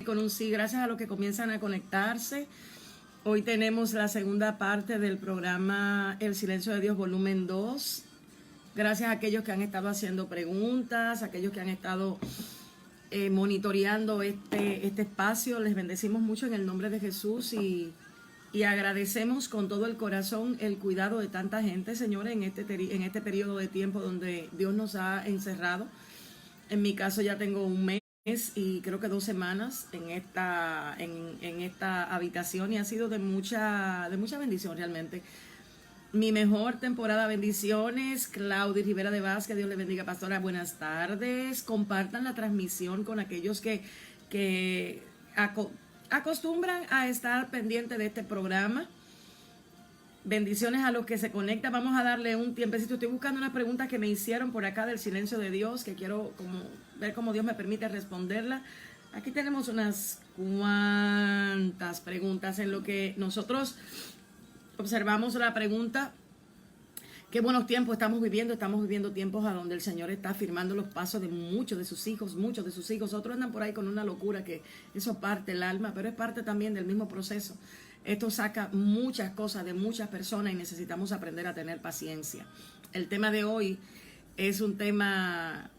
con un sí, gracias a los que comienzan a conectarse. Hoy tenemos la segunda parte del programa El Silencio de Dios, volumen 2. Gracias a aquellos que han estado haciendo preguntas, a aquellos que han estado monitoreando este espacio. Les bendecimos mucho en el nombre de Jesús y agradecemos con todo el corazón el cuidado de tanta gente, señores, en este periodo de tiempo donde Dios nos ha encerrado. En mi caso ya tengo un mes y creo que 2 semanas en esta habitación y ha sido de mucha bendición realmente. Mi mejor temporada, bendiciones. Claudia Rivera de Vázquez, Dios le bendiga, pastora, buenas tardes. Compartan la transmisión con aquellos que acostumbran a estar pendiente de este programa. Bendiciones a los que se conectan. Vamos a darle un tiempecito. Estoy buscando unas preguntas que me hicieron por acá del silencio de Dios, que quiero ver cómo Dios me permite responderla. Aquí tenemos unas cuantas preguntas en lo que nosotros observamos la pregunta. Qué buenos tiempos estamos viviendo tiempos a donde el Señor está firmando los pasos de muchos de sus hijos. Otros andan por ahí con una locura que eso parte el alma, pero es parte también del mismo proceso. Esto saca muchas cosas de muchas personas y necesitamos aprender a tener paciencia. El tema de hoy es un tema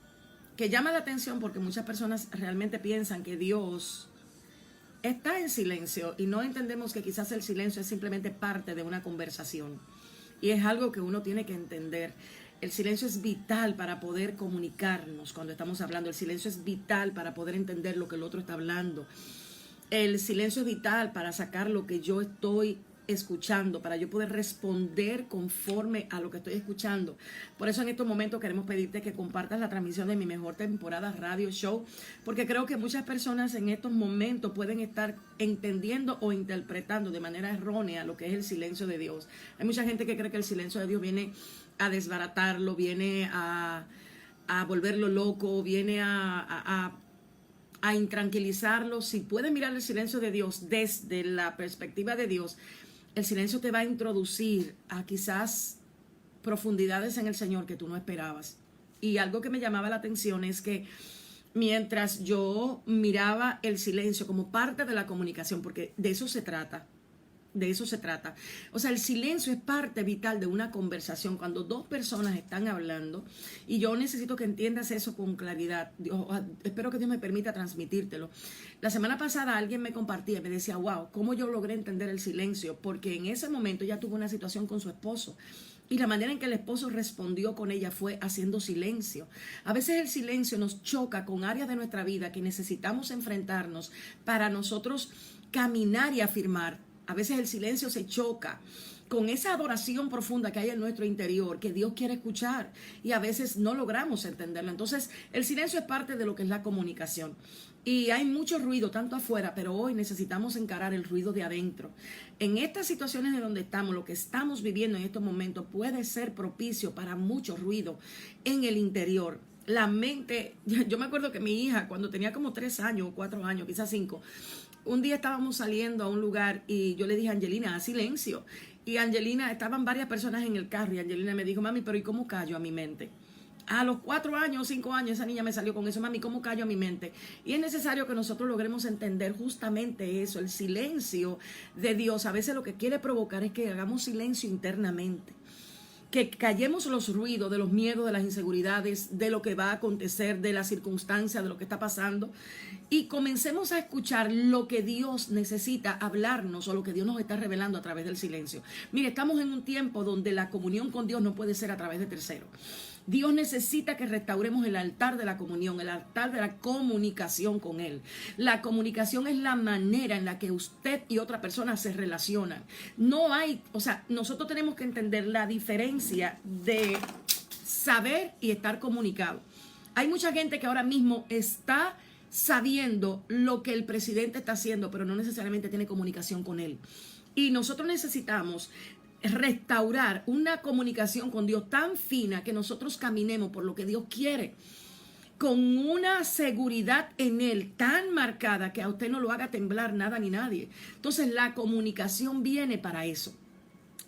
que llama la atención porque muchas personas realmente piensan que Dios está en silencio y no entendemos que quizás el silencio es simplemente parte de una conversación. Y es algo que uno tiene que entender. El silencio es vital para poder comunicarnos cuando estamos hablando. El silencio es vital para poder entender lo que el otro está hablando. El silencio es vital para sacar lo que yo estoy escuchando, para yo poder responder conforme a lo que estoy escuchando. Por eso en estos momentos queremos pedirte que compartas la transmisión de Mi Mejor Temporada Radio Show, porque creo que muchas personas en estos momentos pueden estar entendiendo o interpretando de manera errónea lo que es el silencio de Dios. Hay mucha gente que cree que el silencio de Dios viene a desbaratarlo, viene a volverlo loco, viene a intranquilizarlo. Si puedes mirar el silencio de Dios desde la perspectiva de Dios, el silencio te va a introducir a quizás profundidades en el Señor que tú no esperabas. Y algo que me llamaba la atención es que mientras yo miraba el silencio como parte de la comunicación, porque de eso se trata. O sea, el silencio es parte vital de una conversación. Cuando dos personas están hablando, y yo necesito que entiendas eso con claridad. Espero que Dios me permita transmitírtelo. La semana pasada alguien me compartía y me decía, wow, ¿cómo yo logré entender el silencio? Porque en ese momento ella tuvo una situación con su esposo. Y la manera en que el esposo respondió con ella fue haciendo silencio. A veces el silencio nos choca con áreas de nuestra vida que necesitamos enfrentarnos para nosotros caminar y afirmar. A veces el silencio se choca con esa adoración profunda que hay en nuestro interior, que Dios quiere escuchar, y a veces no logramos entenderlo. Entonces, el silencio es parte de lo que es la comunicación. Y hay mucho ruido, tanto afuera, pero hoy necesitamos encarar el ruido de adentro. En estas situaciones de donde estamos, lo que estamos viviendo en estos momentos puede ser propicio para mucho ruido en el interior. La mente, yo me acuerdo que mi hija, cuando tenía como 3 años, 4 años, quizás 5, un día estábamos saliendo a un lugar y yo le dije a Angelina, haz silencio. Y Angelina, estaban varias personas en el carro y Angelina me dijo, mami, pero ¿y cómo callo a mi mente? A los 4 años, 5 años, esa niña me salió con eso, mami, ¿cómo callo a mi mente? Y es necesario que nosotros logremos entender justamente eso, el silencio de Dios. A veces lo que quiere provocar es que hagamos silencio internamente. Que callemos los ruidos de los miedos, de las inseguridades, de lo que va a acontecer, de las circunstancias, de lo que está pasando, y comencemos a escuchar lo que Dios necesita hablarnos o lo que Dios nos está revelando a través del silencio. Mire, estamos en un tiempo donde la comunión con Dios no puede ser a través de terceros. Dios necesita que restauremos el altar de la comunión, el altar de la comunicación con Él. La comunicación es la manera en la que usted y otra persona se relacionan. No hay, o sea, nosotros tenemos que entender la diferencia de saber y estar comunicado. Hay mucha gente que ahora mismo está sabiendo lo que el presidente está haciendo, pero no necesariamente tiene comunicación con él. Y nosotros necesitamos restaurar una comunicación con Dios tan fina que nosotros caminemos por lo que Dios quiere, con una seguridad en Él tan marcada que a usted no lo haga temblar nada ni nadie. Entonces la comunicación viene para eso.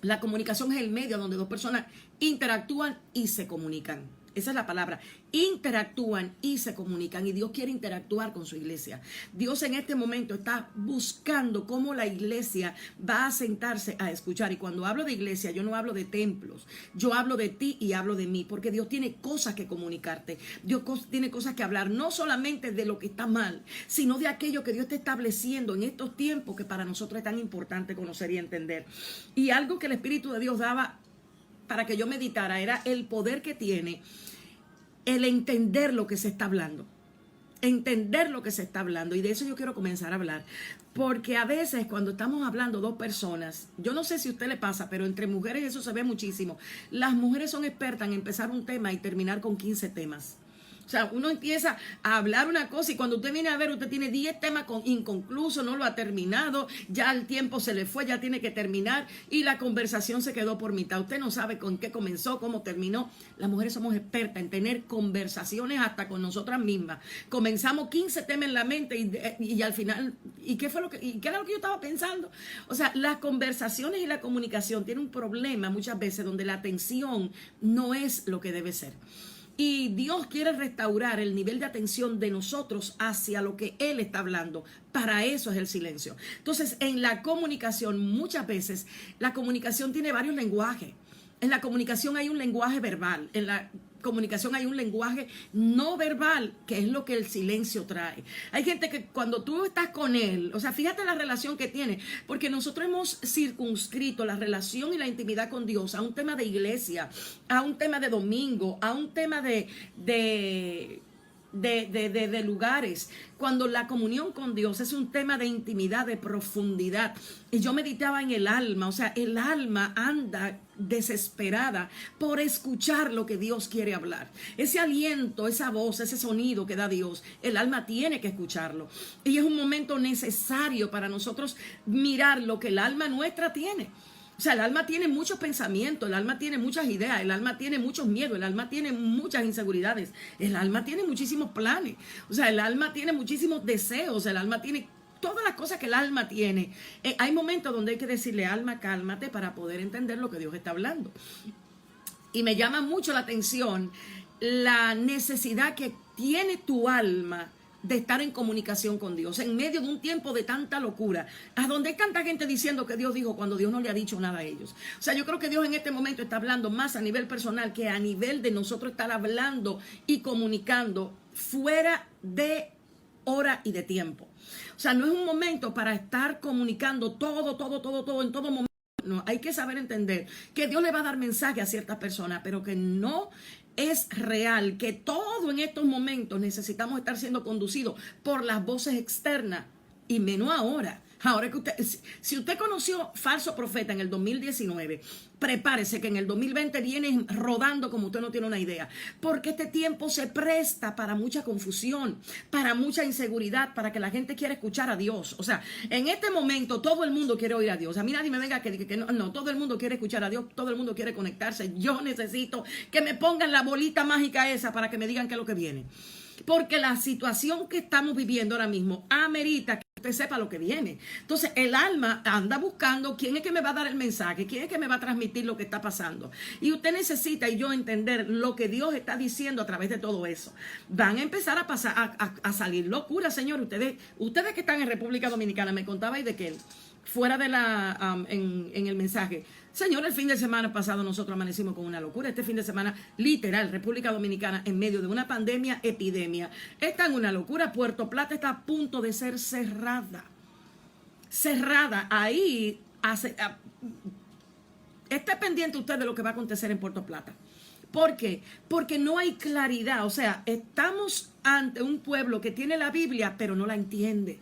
La comunicación es el medio donde dos personas interactúan y se comunican. Esa es la palabra. Interactúan y se comunican. Y Dios quiere interactuar con su iglesia. Dios en este momento está buscando cómo la iglesia va a sentarse a escuchar. Y cuando hablo de iglesia, yo no hablo de templos. Yo hablo de ti y hablo de mí. Porque Dios tiene cosas que comunicarte. Dios tiene cosas que hablar. No solamente de lo que está mal, sino de aquello que Dios está estableciendo en estos tiempos que para nosotros es tan importante conocer y entender. Y algo que el Espíritu de Dios daba para que yo meditara era el poder que tiene el entender lo que se está hablando. Entender lo que se está hablando. Y de eso yo quiero comenzar a hablar. Porque a veces cuando estamos hablando dos personas, yo no sé si a usted le pasa, pero entre mujeres eso se ve muchísimo. Las mujeres son expertas en empezar un tema y terminar con 15 temas. O sea, uno empieza a hablar una cosa y cuando usted viene a ver, usted tiene 10 temas inconclusos, no lo ha terminado, ya el tiempo se le fue, ya tiene que terminar y la conversación se quedó por mitad. Usted no sabe con qué comenzó, cómo terminó. Las mujeres somos expertas en tener conversaciones hasta con nosotras mismas. Comenzamos 15 temas en la mente y al final, qué era lo que yo estaba pensando? O sea, las conversaciones y la comunicación tienen un problema muchas veces donde la atención no es lo que debe ser. Y Dios quiere restaurar el nivel de atención de nosotros hacia lo que Él está hablando. Para eso es el silencio. Entonces, en la comunicación, muchas veces, la comunicación tiene varios lenguajes. En la comunicación hay un lenguaje verbal. En la comunicación hay un lenguaje no verbal, que es lo que el silencio trae. Hay gente que cuando tú estás con él, o sea, fíjate la relación que tiene, porque nosotros hemos circunscrito la relación y la intimidad con Dios a un tema de iglesia, a un tema de domingo, a un tema de lugares, cuando la comunión con Dios es un tema de intimidad, de profundidad. Y yo meditaba en el alma, o sea, el alma anda desesperada por escuchar lo que Dios quiere hablar. Ese aliento, esa voz, ese sonido que da Dios, el alma tiene que escucharlo. Y es un momento necesario para nosotros mirar lo que el alma nuestra tiene. O sea, el alma tiene muchos pensamientos, el alma tiene muchas ideas, el alma tiene muchos miedos, el alma tiene muchas inseguridades, el alma tiene muchísimos planes, o sea, el alma tiene muchísimos deseos, el alma tiene todas las cosas que el alma tiene. Hay momentos donde hay que decirle, alma, cálmate, para poder entender lo que Dios está hablando. Y me llama mucho la atención la necesidad que tiene tu alma de estar en comunicación con Dios en medio de un tiempo de tanta locura, a donde hay tanta gente diciendo que Dios dijo cuando Dios no le ha dicho nada a ellos. O sea, yo creo que Dios en este momento está hablando más a nivel personal que a nivel de nosotros estar hablando y comunicando fuera de hora y de tiempo. O sea, no es un momento para estar comunicando todo en todo momento. No, hay que saber entender que Dios le va a dar mensaje a ciertas personas, pero que no es real, que todo en estos momentos necesitamos estar siendo conducidos por las voces externas y menos ahora. Ahora que usted, si usted conoció falso profeta en el 2019, prepárese que en el 2020 viene rodando como usted no tiene una idea, porque este tiempo se presta para mucha confusión, para mucha inseguridad, para que la gente quiera escuchar a Dios. O sea, en este momento todo el mundo quiere oír a Dios. A mí nadie me venga que no, todo el mundo quiere escuchar a Dios, todo el mundo quiere conectarse. Yo necesito que me pongan la bolita mágica esa para que me digan qué es lo que viene. Porque la situación que estamos viviendo ahora mismo amerita que usted sepa lo que viene. Entonces el alma anda buscando quién es que me va a dar el mensaje, quién es que me va a transmitir lo que está pasando. Y usted necesita y yo entender lo que Dios está diciendo a través de todo eso. Van a empezar a pasar a salir locuras, señor. Ustedes que están en República Dominicana, me contabais de que fuera de en el mensaje, señor, el fin de semana pasado nosotros amanecimos con una locura. Este fin de semana, literal, República Dominicana, en medio de una pandemia, epidemia, está en una locura. Puerto Plata está a punto de ser cerrada. Cerrada. Ahí, esté pendiente usted de lo que va a acontecer en Puerto Plata. ¿Por qué? Porque no hay claridad. O sea, estamos ante un pueblo que tiene la Biblia, pero no la entiende.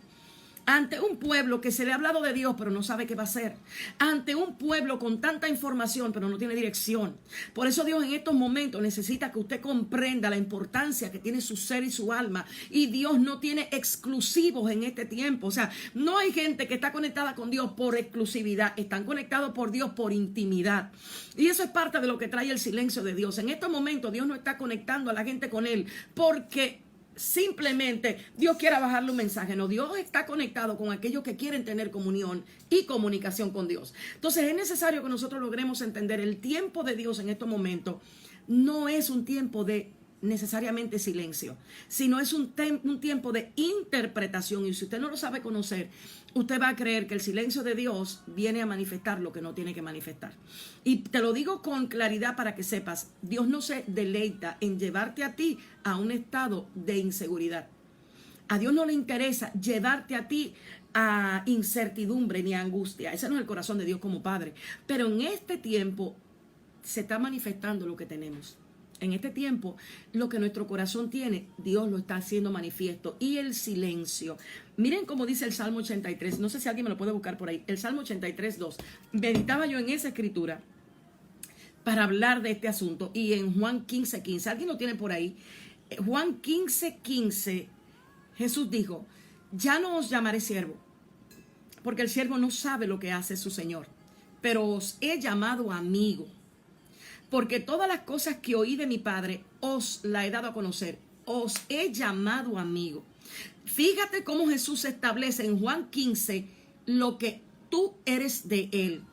Ante un pueblo que se le ha hablado de Dios, pero no sabe qué va a hacer. Ante un pueblo con tanta información, pero no tiene dirección. Por eso Dios en estos momentos necesita que usted comprenda la importancia que tiene su ser y su alma. Y Dios no tiene exclusivos en este tiempo. O sea, no hay gente que está conectada con Dios por exclusividad. Están conectados por Dios por intimidad. Y eso es parte de lo que trae el silencio de Dios. En estos momentos Dios no está conectando a la gente con Él porque simplemente Dios quiera bajarle un mensaje. No, Dios está conectado con aquellos que quieren tener comunión y comunicación con Dios. Entonces es necesario que nosotros logremos entender el tiempo de Dios en estos momentos. No es un tiempo de necesariamente silencio, sino es un tiempo de interpretación. Y si usted no lo sabe conocer, usted va a creer que el silencio de Dios viene a manifestar lo que no tiene que manifestar. Y te lo digo con claridad para que sepas, Dios no se deleita en llevarte a ti a un estado de inseguridad. A Dios no le interesa llevarte a ti a incertidumbre ni a angustia. Ese no es el corazón de Dios como Padre. Pero en este tiempo se está manifestando lo que tenemos. En este tiempo, lo que nuestro corazón tiene, Dios lo está haciendo manifiesto. Y el silencio. Miren cómo dice el Salmo 83. No sé si alguien me lo puede buscar por ahí. El Salmo 83, 2. Meditaba yo en esa escritura para hablar de este asunto. Y en Juan 15, 15. ¿Alguien lo tiene por ahí? Juan 15, 15. Jesús dijo, ya no os llamaré siervo, porque el siervo no sabe lo que hace su Señor. Pero os he llamado amigo. Porque todas las cosas que oí de mi Padre os la he dado a conocer. Os he llamado amigo. Fíjate cómo Jesús establece en Juan 15 lo que tú eres de Él.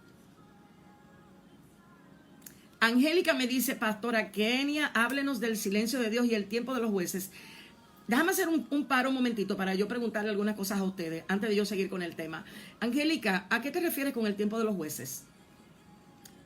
Angélica me dice, Pastora Kenia, háblenos del silencio de Dios y el tiempo de los jueces. Déjame hacer un paro un momentito para yo preguntarle algunas cosas a ustedes antes de yo seguir con el tema. Angélica, ¿a qué te refieres con el tiempo de los jueces?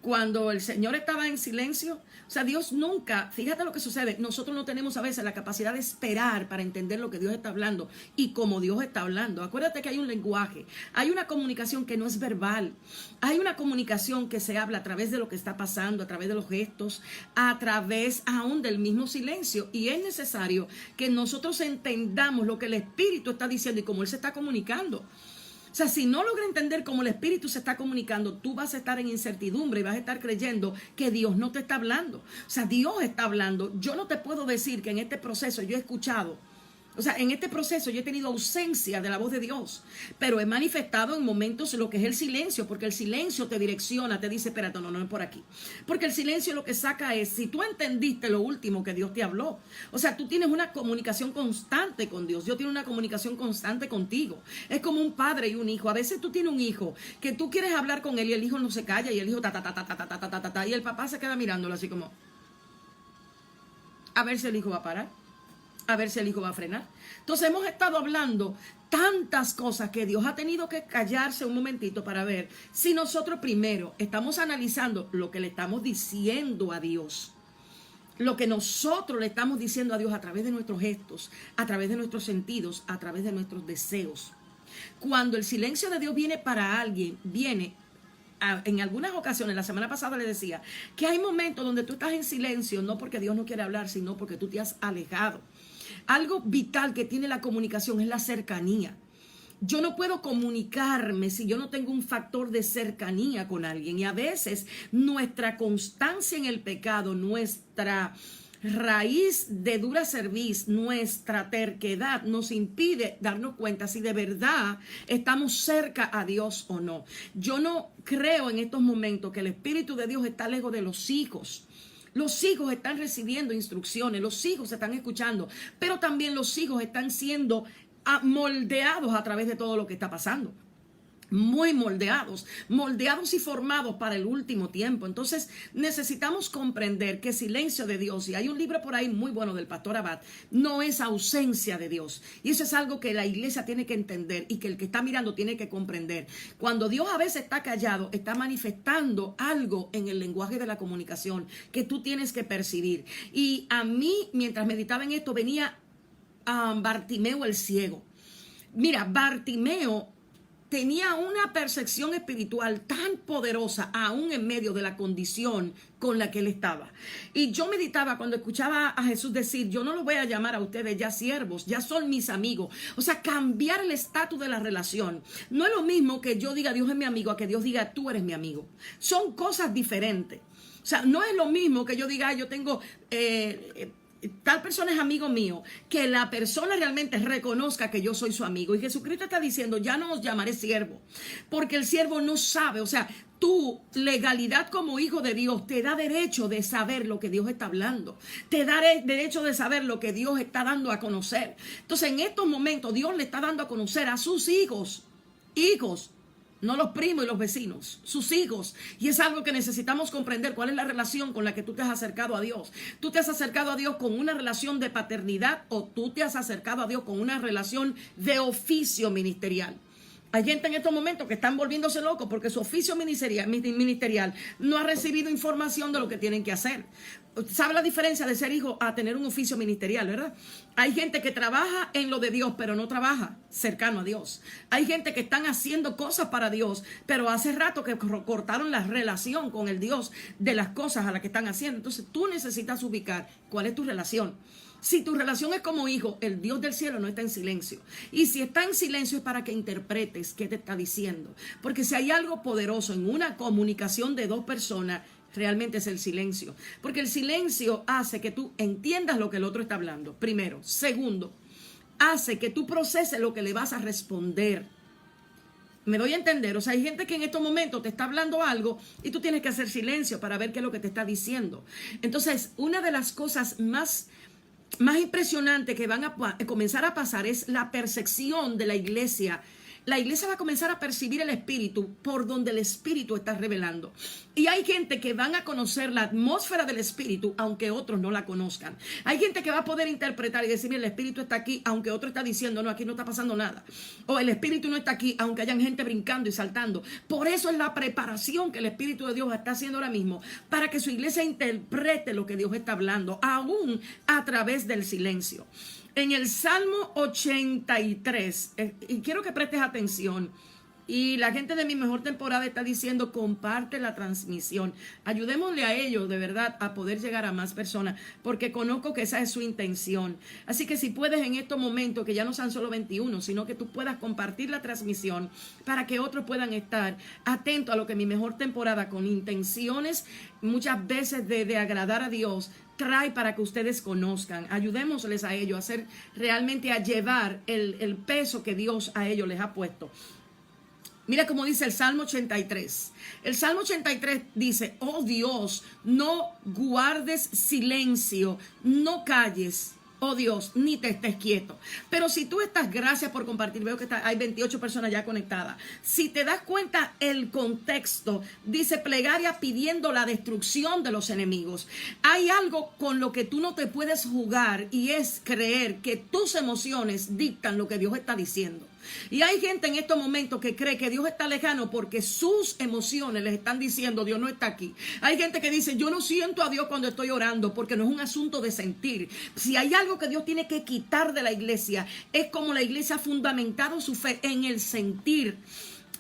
Cuando el Señor estaba en silencio, o sea, Dios nunca, fíjate lo que sucede, nosotros no tenemos a veces la capacidad de esperar para entender lo que Dios está hablando y cómo Dios está hablando. Acuérdate que hay un lenguaje, hay una comunicación que no es verbal, hay una comunicación que se habla a través de lo que está pasando, a través de los gestos, a través aún del mismo silencio, y es necesario que nosotros entendamos lo que el Espíritu está diciendo y cómo Él se está comunicando. O sea, si no logra entender cómo el Espíritu se está comunicando, tú vas a estar en incertidumbre y vas a estar creyendo que Dios no te está hablando. O sea, Dios está hablando. Yo no te puedo decir que en este proceso yo he escuchado. O sea, en este proceso yo he tenido ausencia de la voz de Dios, pero he manifestado en momentos lo que es el silencio, porque el silencio te direcciona, te dice, espérate, no es por aquí. Porque el silencio lo que saca es, si tú entendiste lo último que Dios te habló, o sea, tú tienes una comunicación constante con Dios, Dios tiene una comunicación constante contigo. Es como un padre y un hijo. A veces tú tienes un hijo que tú quieres hablar con él y el hijo no se calla y el hijo ta, y el papá se queda mirándolo así como, a ver si el hijo va a parar. A ver si el hijo va a frenar. Entonces hemos estado hablando tantas cosas que Dios ha tenido que callarse un momentito para ver si nosotros primero estamos analizando lo que le estamos diciendo a Dios. Lo que nosotros le estamos diciendo a Dios a través de nuestros gestos, a través de nuestros sentidos, a través de nuestros deseos. Cuando el silencio de Dios viene para alguien, viene en algunas ocasiones, la semana pasada le decía que hay momentos donde tú estás en silencio, no porque Dios no quiere hablar, sino porque tú te has alejado. Algo vital que tiene la comunicación es la cercanía. Yo no puedo comunicarme si yo no tengo un factor de cercanía con alguien. Y a veces nuestra constancia en el pecado, nuestra raíz de dura cerviz, nuestra terquedad nos impide darnos cuenta si de verdad estamos cerca a Dios o no. Yo no creo en estos momentos que el Espíritu de Dios está lejos de los hijos. Los hijos están recibiendo instrucciones, los hijos están escuchando, pero también los hijos están siendo moldeados a través de todo lo que está pasando. Muy moldeados y formados para el último tiempo. Entonces necesitamos comprender que silencio de Dios, y hay un libro por ahí muy bueno del pastor Abad, no es ausencia de Dios. Y eso es algo que la iglesia tiene que entender y que el que está mirando tiene que comprender. Cuando Dios a veces está callado, está manifestando algo en el lenguaje de la comunicación que tú tienes que percibir. Y a mí, mientras meditaba en esto, venía Bartimeo el ciego. Mira, Bartimeo tenía una percepción espiritual tan poderosa aún en medio de la condición con la que él estaba. Y yo meditaba cuando escuchaba a Jesús decir, yo no los voy a llamar a ustedes ya siervos, ya son mis amigos. O sea, cambiar el estatus de la relación. No es lo mismo que yo diga Dios es mi amigo a que Dios diga tú eres mi amigo. Son cosas diferentes. O sea, no es lo mismo que yo diga yo tengo tal persona es amigo mío, que la persona realmente reconozca que yo soy su amigo. Y Jesucristo está diciendo, ya no os llamaré siervo, porque el siervo no sabe, o sea, tu legalidad como hijo de Dios te da derecho de saber lo que Dios está hablando, te da derecho de saber lo que Dios está dando a conocer. Entonces, en estos momentos, Dios le está dando a conocer a sus hijos, no los primos y los vecinos, sus hijos. Y es algo que necesitamos comprender. ¿Cuál es la relación con la que tú te has acercado a Dios? ¿Tú te has acercado a Dios con una relación de paternidad o tú te has acercado a Dios con una relación de oficio ministerial? Hay gente en estos momentos que están volviéndose locos porque su oficio ministerial no ha recibido información de lo que tienen que hacer. ¿Sabe la diferencia de ser hijo a tener un oficio ministerial, verdad? Hay gente que trabaja en lo de Dios, pero no trabaja cercano a Dios. Hay gente que están haciendo cosas para Dios, pero hace rato que cortaron la relación con el Dios de las cosas a las que están haciendo. Entonces tú necesitas ubicar cuál es tu relación. Si tu relación es como hijo, el Dios del cielo no está en silencio. Y si está en silencio es para que interpretes qué te está diciendo. Porque si hay algo poderoso en una comunicación de dos personas, realmente es el silencio. Porque el silencio hace que tú entiendas lo que el otro está hablando, primero. Segundo, hace que tú proceses lo que le vas a responder. Me doy a entender. O sea, hay gente que en estos momentos te está hablando algo y tú tienes que hacer silencio para ver qué es lo que te está diciendo. Entonces, una de las cosas más impresionante que van a comenzar a pasar es la percepción de la iglesia. La iglesia va a comenzar a percibir el Espíritu por donde el Espíritu está revelando. Y hay gente que van a conocer la atmósfera del Espíritu, aunque otros no la conozcan. Hay gente que va a poder interpretar y decir, mira, el Espíritu está aquí, aunque otro está diciendo, no, aquí no está pasando nada. O el Espíritu no está aquí, aunque hayan gente brincando y saltando. Por eso es la preparación que el Espíritu de Dios está haciendo ahora mismo, para que su iglesia interprete lo que Dios está hablando, aún a través del silencio. En el Salmo 83, y quiero que prestes atención, y la gente de Mi Mejor Temporada está diciendo, comparte la transmisión. Ayudémosle a ellos, de verdad, a poder llegar a más personas, porque conozco que esa es su intención. Así que si puedes en estos momentos, que ya no sean solo 21, sino que tú puedas compartir la transmisión para que otros puedan estar atentos a lo que Mi Mejor Temporada, con intenciones muchas veces de agradar a Dios, trae para que ustedes conozcan. Ayudémosles a ellos a hacer realmente, a llevar el peso que Dios a ellos les ha puesto. Mira cómo dice el Salmo 83. El Salmo 83 dice, oh Dios, no guardes silencio, no calles. Oh Dios, ni te estés quieto. Pero si tú estás, gracias por compartir, veo que hay 28 personas ya conectadas. Si te das cuenta el contexto, dice plegaria pidiendo la destrucción de los enemigos. Hay algo con lo que tú no te puedes jugar, y es creer que tus emociones dictan lo que Dios está diciendo. Y hay gente en estos momentos que cree que Dios está lejano porque sus emociones les están diciendo Dios no está aquí. Hay gente que dice, yo no siento a Dios cuando estoy orando, porque no es un asunto de sentir. Si hay algo que Dios tiene que quitar de la iglesia, es como la iglesia ha fundamentado su fe en el sentir,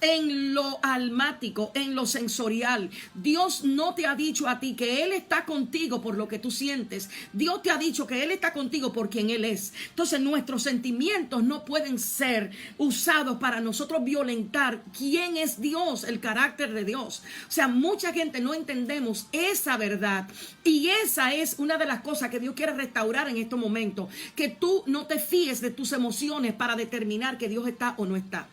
en lo almático, en lo sensorial. Dios no te ha dicho a ti que Él está contigo por lo que tú sientes. Dios te ha dicho que Él está contigo por quien Él es. Entonces nuestros sentimientos no pueden ser usados para nosotros violentar quién es Dios, el carácter de Dios. O sea, mucha gente no entendemos esa verdad, y esa es una de las cosas que Dios quiere restaurar en estos momentos, que tú no te fíes de tus emociones para determinar que Dios está o no está.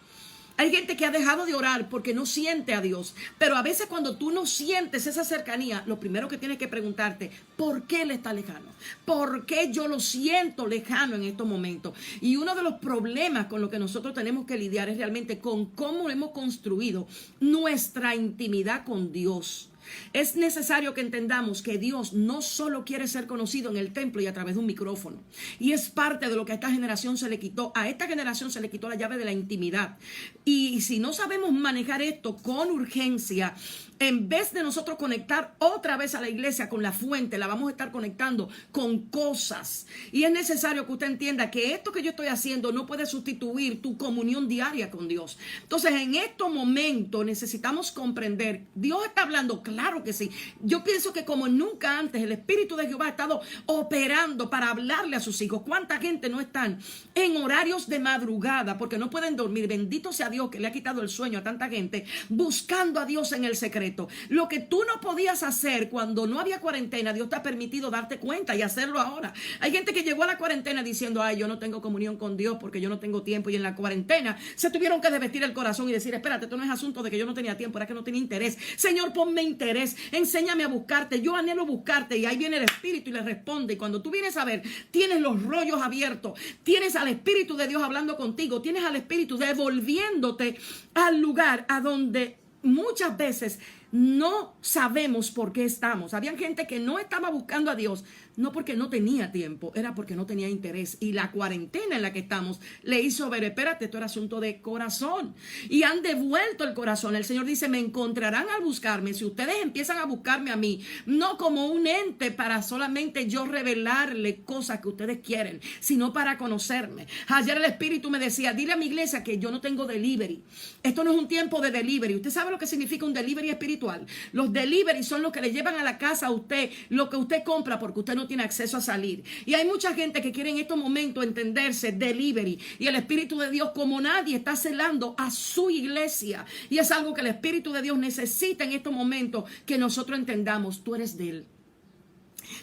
Hay gente que ha dejado de orar porque no siente a Dios. Pero a veces cuando tú no sientes esa cercanía, lo primero que tienes que preguntarte, ¿por qué Él está lejano? ¿Por qué yo lo siento lejano en estos momentos? Y uno de los problemas con los que nosotros tenemos que lidiar es realmente con cómo hemos construido nuestra intimidad con Dios. Es necesario que entendamos que Dios no solo quiere ser conocido en el templo y a través de un micrófono. Y es parte de lo que a esta generación se le quitó. A esta generación se le quitó la llave de la intimidad. Y si no sabemos manejar esto con urgencia, en vez de nosotros conectar otra vez a la iglesia con la fuente, la vamos a estar conectando con cosas. Y es necesario que usted entienda que esto que yo estoy haciendo no puede sustituir tu comunión diaria con Dios. Entonces, en estos momentos necesitamos comprender, Dios está hablando, claro que sí. Yo pienso que como nunca antes el Espíritu de Jehová ha estado operando para hablarle a sus hijos. ¿Cuánta gente no están en horarios de madrugada porque no pueden dormir? Bendito sea Dios que le ha quitado el sueño a tanta gente, buscando a Dios en el secreto. secreto. Lo que tú no podías hacer cuando no había cuarentena, Dios te ha permitido darte cuenta y hacerlo ahora. Hay gente que llegó a la cuarentena diciendo, ay, yo no tengo comunión con Dios porque yo no tengo tiempo, y en la cuarentena se tuvieron que desvestir el corazón y decir, espérate, esto no es asunto de que yo no tenía tiempo, era que no tenía interés. Señor, ponme interés, enséñame a buscarte, yo anhelo buscarte. Y ahí viene el Espíritu y le responde. Y cuando tú vienes a ver, tienes los rollos abiertos, tienes al Espíritu de Dios hablando contigo, tienes al Espíritu devolviéndote al lugar a donde muchas veces no sabemos por qué estamos. Había gente que no estaba buscando a Dios, no porque no tenía tiempo, era porque no tenía interés. Y la cuarentena en la que estamos le hizo ver, espérate, esto era asunto de corazón. Y han devuelto el corazón. El Señor dice, me encontrarán al buscarme. Si ustedes empiezan a buscarme a mí, no como un ente para solamente yo revelarle cosas que ustedes quieren, sino para conocerme. Ayer el Espíritu me decía, dile a mi iglesia que yo no tengo delivery. Esto no es un tiempo de delivery. ¿Usted sabe lo que significa un delivery espiritual? Los delivery son los que le llevan a la casa a usted lo que usted compra porque usted no tiene acceso a salir. Y hay mucha gente que quiere en estos momentos entenderse delivery, y el Espíritu de Dios, como nadie, está celando a su iglesia, y es algo que el Espíritu de Dios necesita en estos momentos que nosotros entendamos. Tú eres de Él.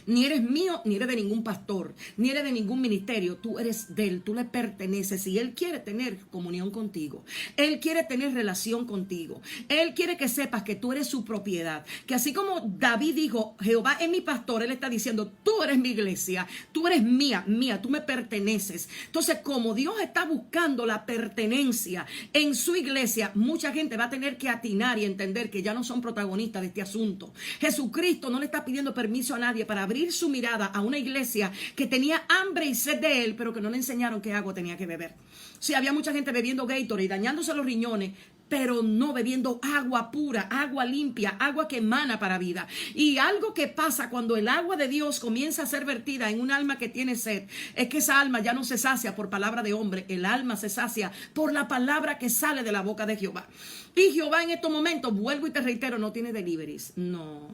Ni eres mío, ni eres de ningún pastor, ni eres de ningún ministerio. Tú eres de Él, tú le perteneces, y Él quiere tener comunión contigo. Él quiere tener relación contigo. Él quiere que sepas que tú eres su propiedad. Que así como David dijo, Jehová es mi pastor, Él está diciendo, tú eres mi iglesia, tú eres mía, tú me perteneces. Entonces, como Dios está buscando la pertenencia en su iglesia, mucha gente va a tener que atinar y entender que ya no son protagonistas de este asunto. Jesucristo no le está pidiendo permiso a nadie para abrir su mirada a una iglesia que tenía hambre y sed de Él, pero que no le enseñaron qué agua tenía que beber. Sí, había mucha gente bebiendo Gatorade y dañándose los riñones, pero no bebiendo agua pura, agua limpia, agua que emana para vida. Y algo que pasa cuando el agua de Dios comienza a ser vertida en un alma que tiene sed, es que esa alma ya no se sacia por palabra de hombre, el alma se sacia por la palabra que sale de la boca de Jehová. Y Jehová en estos momentos, vuelvo y te reitero, no tiene deliveries. No.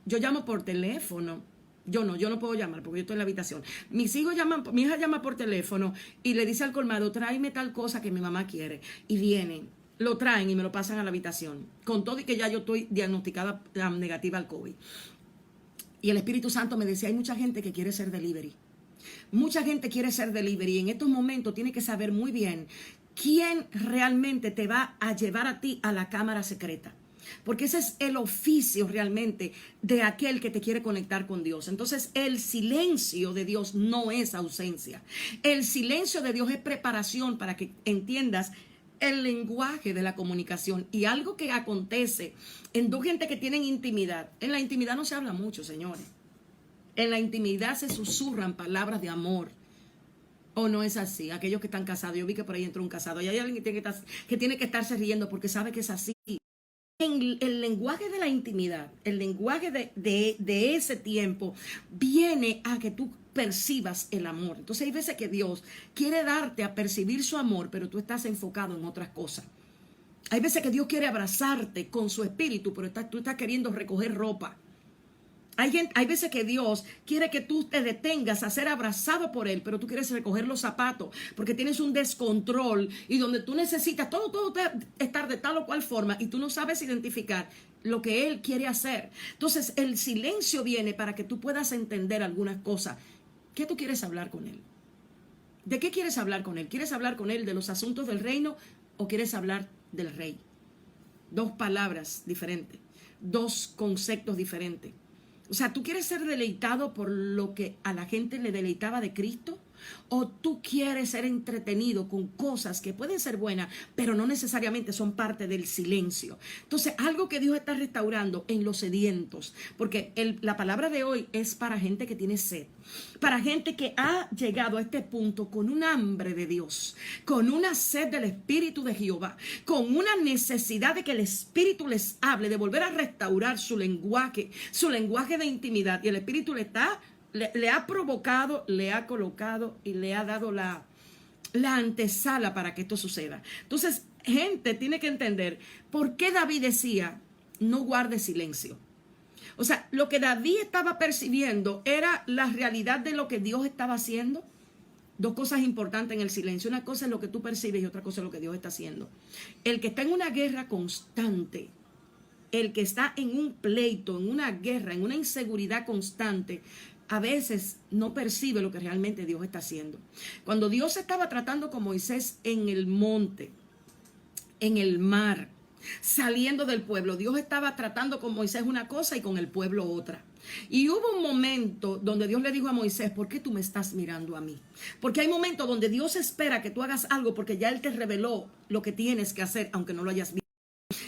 Yo llamo por teléfono. Yo no puedo llamar porque yo estoy en la habitación. Mi hija llama por teléfono y le dice al colmado, tráeme tal cosa que mi mamá quiere. Y vienen, lo traen y me lo pasan a la habitación. Con todo y que ya yo estoy diagnosticada negativa al COVID. Y el Espíritu Santo me decía, hay mucha gente que quiere ser delivery. Mucha gente quiere ser delivery. Y en estos momentos tiene que saber muy bien quién realmente te va a llevar a ti a la cámara secreta. Porque ese es el oficio realmente de aquel que te quiere conectar con Dios. Entonces, el silencio de Dios no es ausencia. El silencio de Dios es preparación para que entiendas el lenguaje de la comunicación. Y algo que acontece en dos gente que tienen intimidad. En la intimidad no se habla mucho, señores. En la intimidad se susurran palabras de amor. ¿O no es así? Aquellos que están casados. Yo vi que por ahí entró un casado. Y hay alguien que tiene que estarse riendo porque sabe que es así. En el lenguaje de la intimidad, el lenguaje de ese tiempo, viene a que tú percibas el amor. Entonces hay veces que Dios quiere darte a percibir su amor, pero tú estás enfocado en otras cosas. Hay veces que Dios quiere abrazarte con su espíritu, pero tú estás queriendo recoger ropa. Hay veces que Dios quiere que tú te detengas a ser abrazado por Él, pero tú quieres recoger los zapatos porque tienes un descontrol y donde tú necesitas todo estar de tal o cual forma y tú no sabes identificar lo que Él quiere hacer. Entonces el silencio viene para que tú puedas entender algunas cosas. ¿Qué tú quieres hablar con Él? ¿De qué quieres hablar con Él? ¿Quieres hablar con Él de los asuntos del reino o quieres hablar del rey? Dos palabras diferentes, dos conceptos diferentes. O sea, ¿tú quieres ser deleitado por lo que a la gente le deleitaba de Cristo? ¿O tú quieres ser entretenido con cosas que pueden ser buenas, pero no necesariamente son parte del silencio? Entonces, algo que Dios está restaurando en los sedientos, porque la palabra de hoy es para gente que tiene sed, para gente que ha llegado a este punto con un hambre de Dios, con una sed del Espíritu de Jehová, con una necesidad de que el Espíritu les hable, de volver a restaurar su lenguaje de intimidad. Y el Espíritu le ha provocado, le ha colocado y le ha dado la antesala para que esto suceda. Entonces, gente tiene que entender por qué David decía, no guarde silencio. O sea, lo que David estaba percibiendo era la realidad de lo que Dios estaba haciendo. Dos cosas importantes en el silencio. Una cosa es lo que tú percibes y otra cosa es lo que Dios está haciendo. El que está en una guerra constante el que está en un pleito, en una guerra, en una inseguridad constante, a veces no percibe lo que realmente Dios está haciendo. Cuando Dios estaba tratando con Moisés en el monte, en el mar, saliendo del pueblo, Dios estaba tratando con Moisés una cosa y con el pueblo otra. Y hubo un momento donde Dios le dijo a Moisés: ¿por qué tú me estás mirando a mí? Porque hay momentos donde Dios espera que tú hagas algo porque ya Él te reveló lo que tienes que hacer, aunque no lo hayas visto.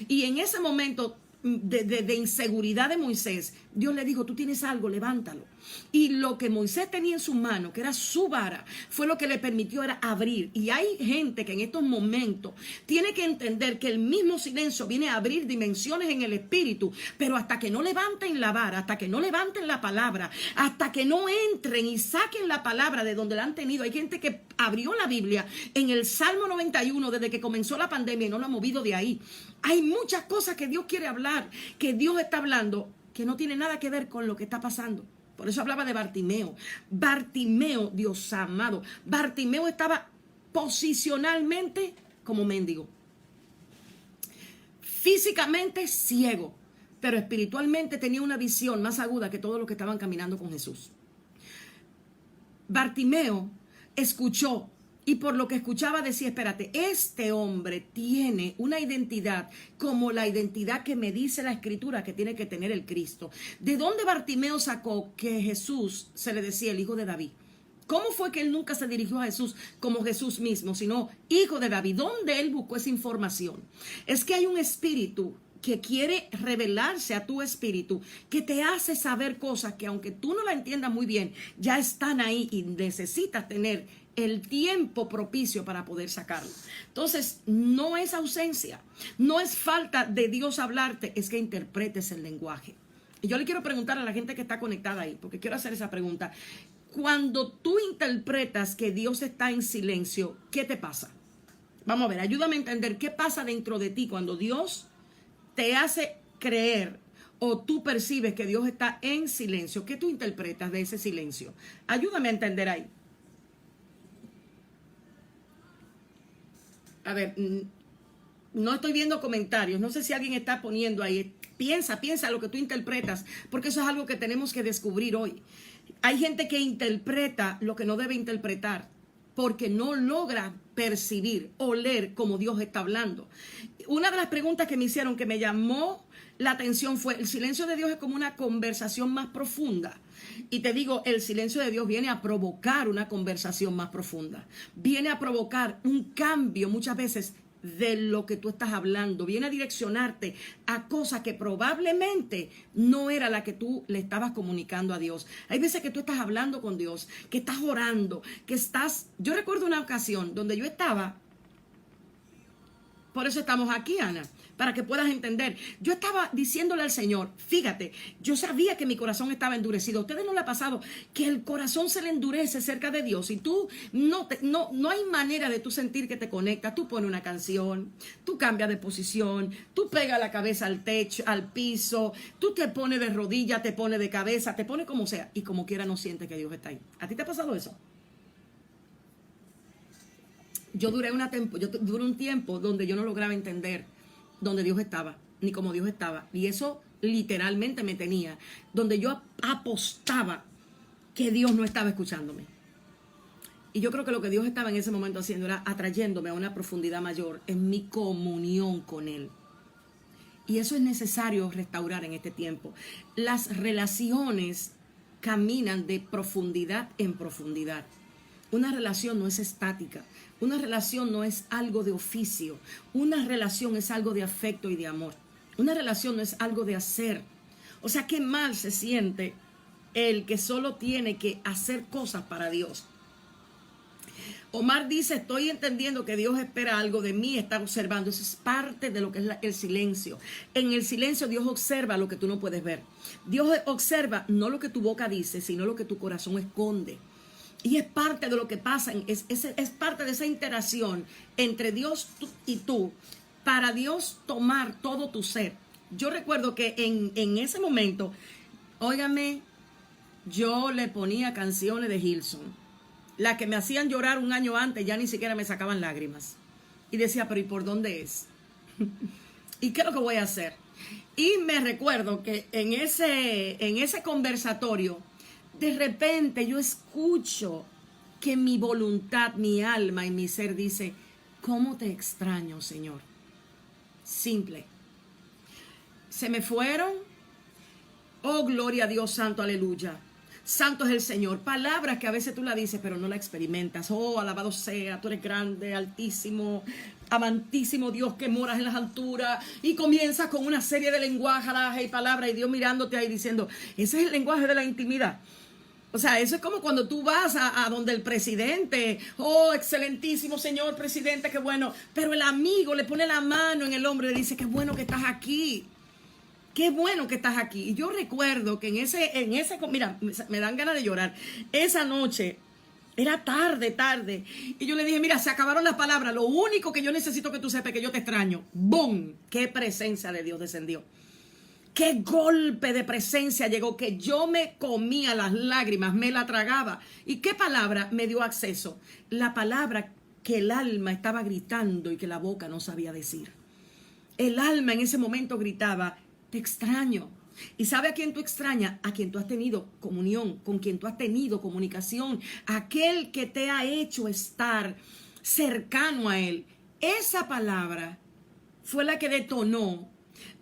Y en ese momento de inseguridad de Moisés, Dios le dijo: tú tienes algo, levántalo. Y lo que Moisés tenía en su mano, que era su vara, fue lo que le permitió era abrir. Y hay gente que en estos momentos tiene que entender que el mismo silencio viene a abrir dimensiones en el espíritu, pero hasta que no levanten la vara, hasta que no levanten la palabra, hasta que no entren y saquen la palabra de donde la han tenido. Hay gente que abrió la Biblia en el Salmo 91 desde que comenzó la pandemia y no lo ha movido de ahí. Hay muchas cosas que Dios quiere hablar, que Dios está hablando, que no tiene nada que ver con lo que está pasando. Por eso hablaba de Bartimeo. Bartimeo, Dios amado, Bartimeo estaba posicionalmente como mendigo. Físicamente ciego, pero espiritualmente tenía una visión más aguda que todos los que estaban caminando con Jesús. Bartimeo escuchó, y por lo que escuchaba decía: espérate, este hombre tiene una identidad como la identidad que me dice la Escritura que tiene que tener el Cristo. ¿De dónde Bartimeo sacó que Jesús se le decía el hijo de David? ¿Cómo fue que él nunca se dirigió a Jesús como Jesús mismo, sino hijo de David? ¿Dónde él buscó esa información? Es que hay un espíritu que quiere revelarse a tu espíritu, que te hace saber cosas que aunque tú no la entiendas muy bien, ya están ahí y necesitas tener el tiempo propicio para poder sacarlo. Entonces, no es ausencia, no es falta de Dios hablarte, es que interpretes el lenguaje. Y yo le quiero preguntar a la gente que está conectada ahí, porque quiero hacer esa pregunta. Cuando tú interpretas que Dios está en silencio, ¿qué te pasa? Vamos a ver, ayúdame a entender qué pasa dentro de ti cuando Dios te hace creer o tú percibes que Dios está en silencio. ¿Qué tú interpretas de ese silencio? Ayúdame a entender ahí. A ver, no estoy viendo comentarios. No sé si alguien está poniendo ahí. Piensa lo que tú interpretas, porque eso es algo que tenemos que descubrir hoy. Hay gente que interpreta lo que no debe interpretar, porque no logra percibir o leer como Dios está hablando. Una de las preguntas que me hicieron que me llamó la atención fue: el silencio de Dios es como una conversación más profunda. Y te digo, el silencio de Dios viene a provocar una conversación más profunda. Viene a provocar un cambio muchas veces de lo que tú estás hablando. Viene a direccionarte a cosas que probablemente no era la que tú le estabas comunicando a Dios. Hay veces que tú estás hablando con Dios, que estás orando, que estás... Yo recuerdo una ocasión donde yo estaba... Por eso estamos aquí, Ana, para que puedas entender. Yo estaba diciéndole al Señor, fíjate, yo sabía que mi corazón estaba endurecido. ¿A ustedes no le ha pasado que el corazón se le endurece cerca de Dios? Y tú no hay manera de tú sentir que te conectas. Tú pones una canción, tú cambias de posición, tú pegas la cabeza al techo, al piso, tú te pones de rodilla, te pones de cabeza, te pones como sea. Y como quiera no sientes que Dios está ahí. ¿A ti te ha pasado eso? Yo duré un tiempo donde yo no lograba entender dónde Dios estaba, ni cómo Dios estaba. Y eso literalmente me tenía, donde yo apostaba que Dios no estaba escuchándome. Y yo creo que lo que Dios estaba en ese momento haciendo era atrayéndome a una profundidad mayor en mi comunión con Él. Y eso es necesario restaurar en este tiempo. Las relaciones caminan de profundidad en profundidad. Una relación no es estática. Una relación no es algo de oficio. Una relación es algo de afecto y de amor. Una relación no es algo de hacer. O sea, qué mal se siente el que solo tiene que hacer cosas para Dios. Omar dice, estoy entendiendo que Dios espera algo de mí, está observando. Eso es parte de lo que es el silencio. En el silencio Dios observa lo que tú no puedes ver. Dios observa no lo que tu boca dice, sino lo que tu corazón esconde. Y es parte de lo que pasa, es parte de esa interacción entre Dios y tú, para Dios tomar todo tu ser. Yo recuerdo que en ese momento, óigame, yo le ponía canciones de Hilson, las que me hacían llorar un año antes, ya ni siquiera me sacaban lágrimas. Y decía, pero ¿y por dónde es? ¿Y qué es lo que voy a hacer? Y me recuerdo que en ese conversatorio, de repente yo escucho que mi voluntad, mi alma y mi ser dice, ¿cómo te extraño, Señor? Simple. Se me fueron. Oh, gloria a Dios, santo, aleluya. Santo es el Señor. Palabras que a veces tú la dices, pero no la experimentas. Oh, alabado sea, tú eres grande, altísimo, amantísimo Dios que moras en las alturas. Y comienzas con una serie de lenguajes y palabras y Dios mirándote ahí diciendo, ese es el lenguaje de la intimidad. O sea, eso es como cuando tú vas a donde el presidente, oh, excelentísimo señor presidente, qué bueno. Pero el amigo le pone la mano en el hombro y le dice, qué bueno que estás aquí. Qué bueno que estás aquí. Y yo recuerdo que mira, me dan ganas de llorar. Esa noche, era tarde. Y yo le dije, mira, se acabaron las palabras. Lo único que yo necesito que tú sepas es que yo te extraño. ¡Bum! ¡Qué presencia de Dios descendió! ¡Qué golpe de presencia llegó! Que yo me comía las lágrimas, me la tragaba. ¿Y qué palabra me dio acceso? La palabra que el alma estaba gritando y que la boca no sabía decir. El alma en ese momento gritaba, te extraño. ¿Y sabe a quién tú extrañas? A quien tú has tenido comunión, con quien tú has tenido comunicación, aquel que te ha hecho estar cercano a él. Esa palabra fue la que detonó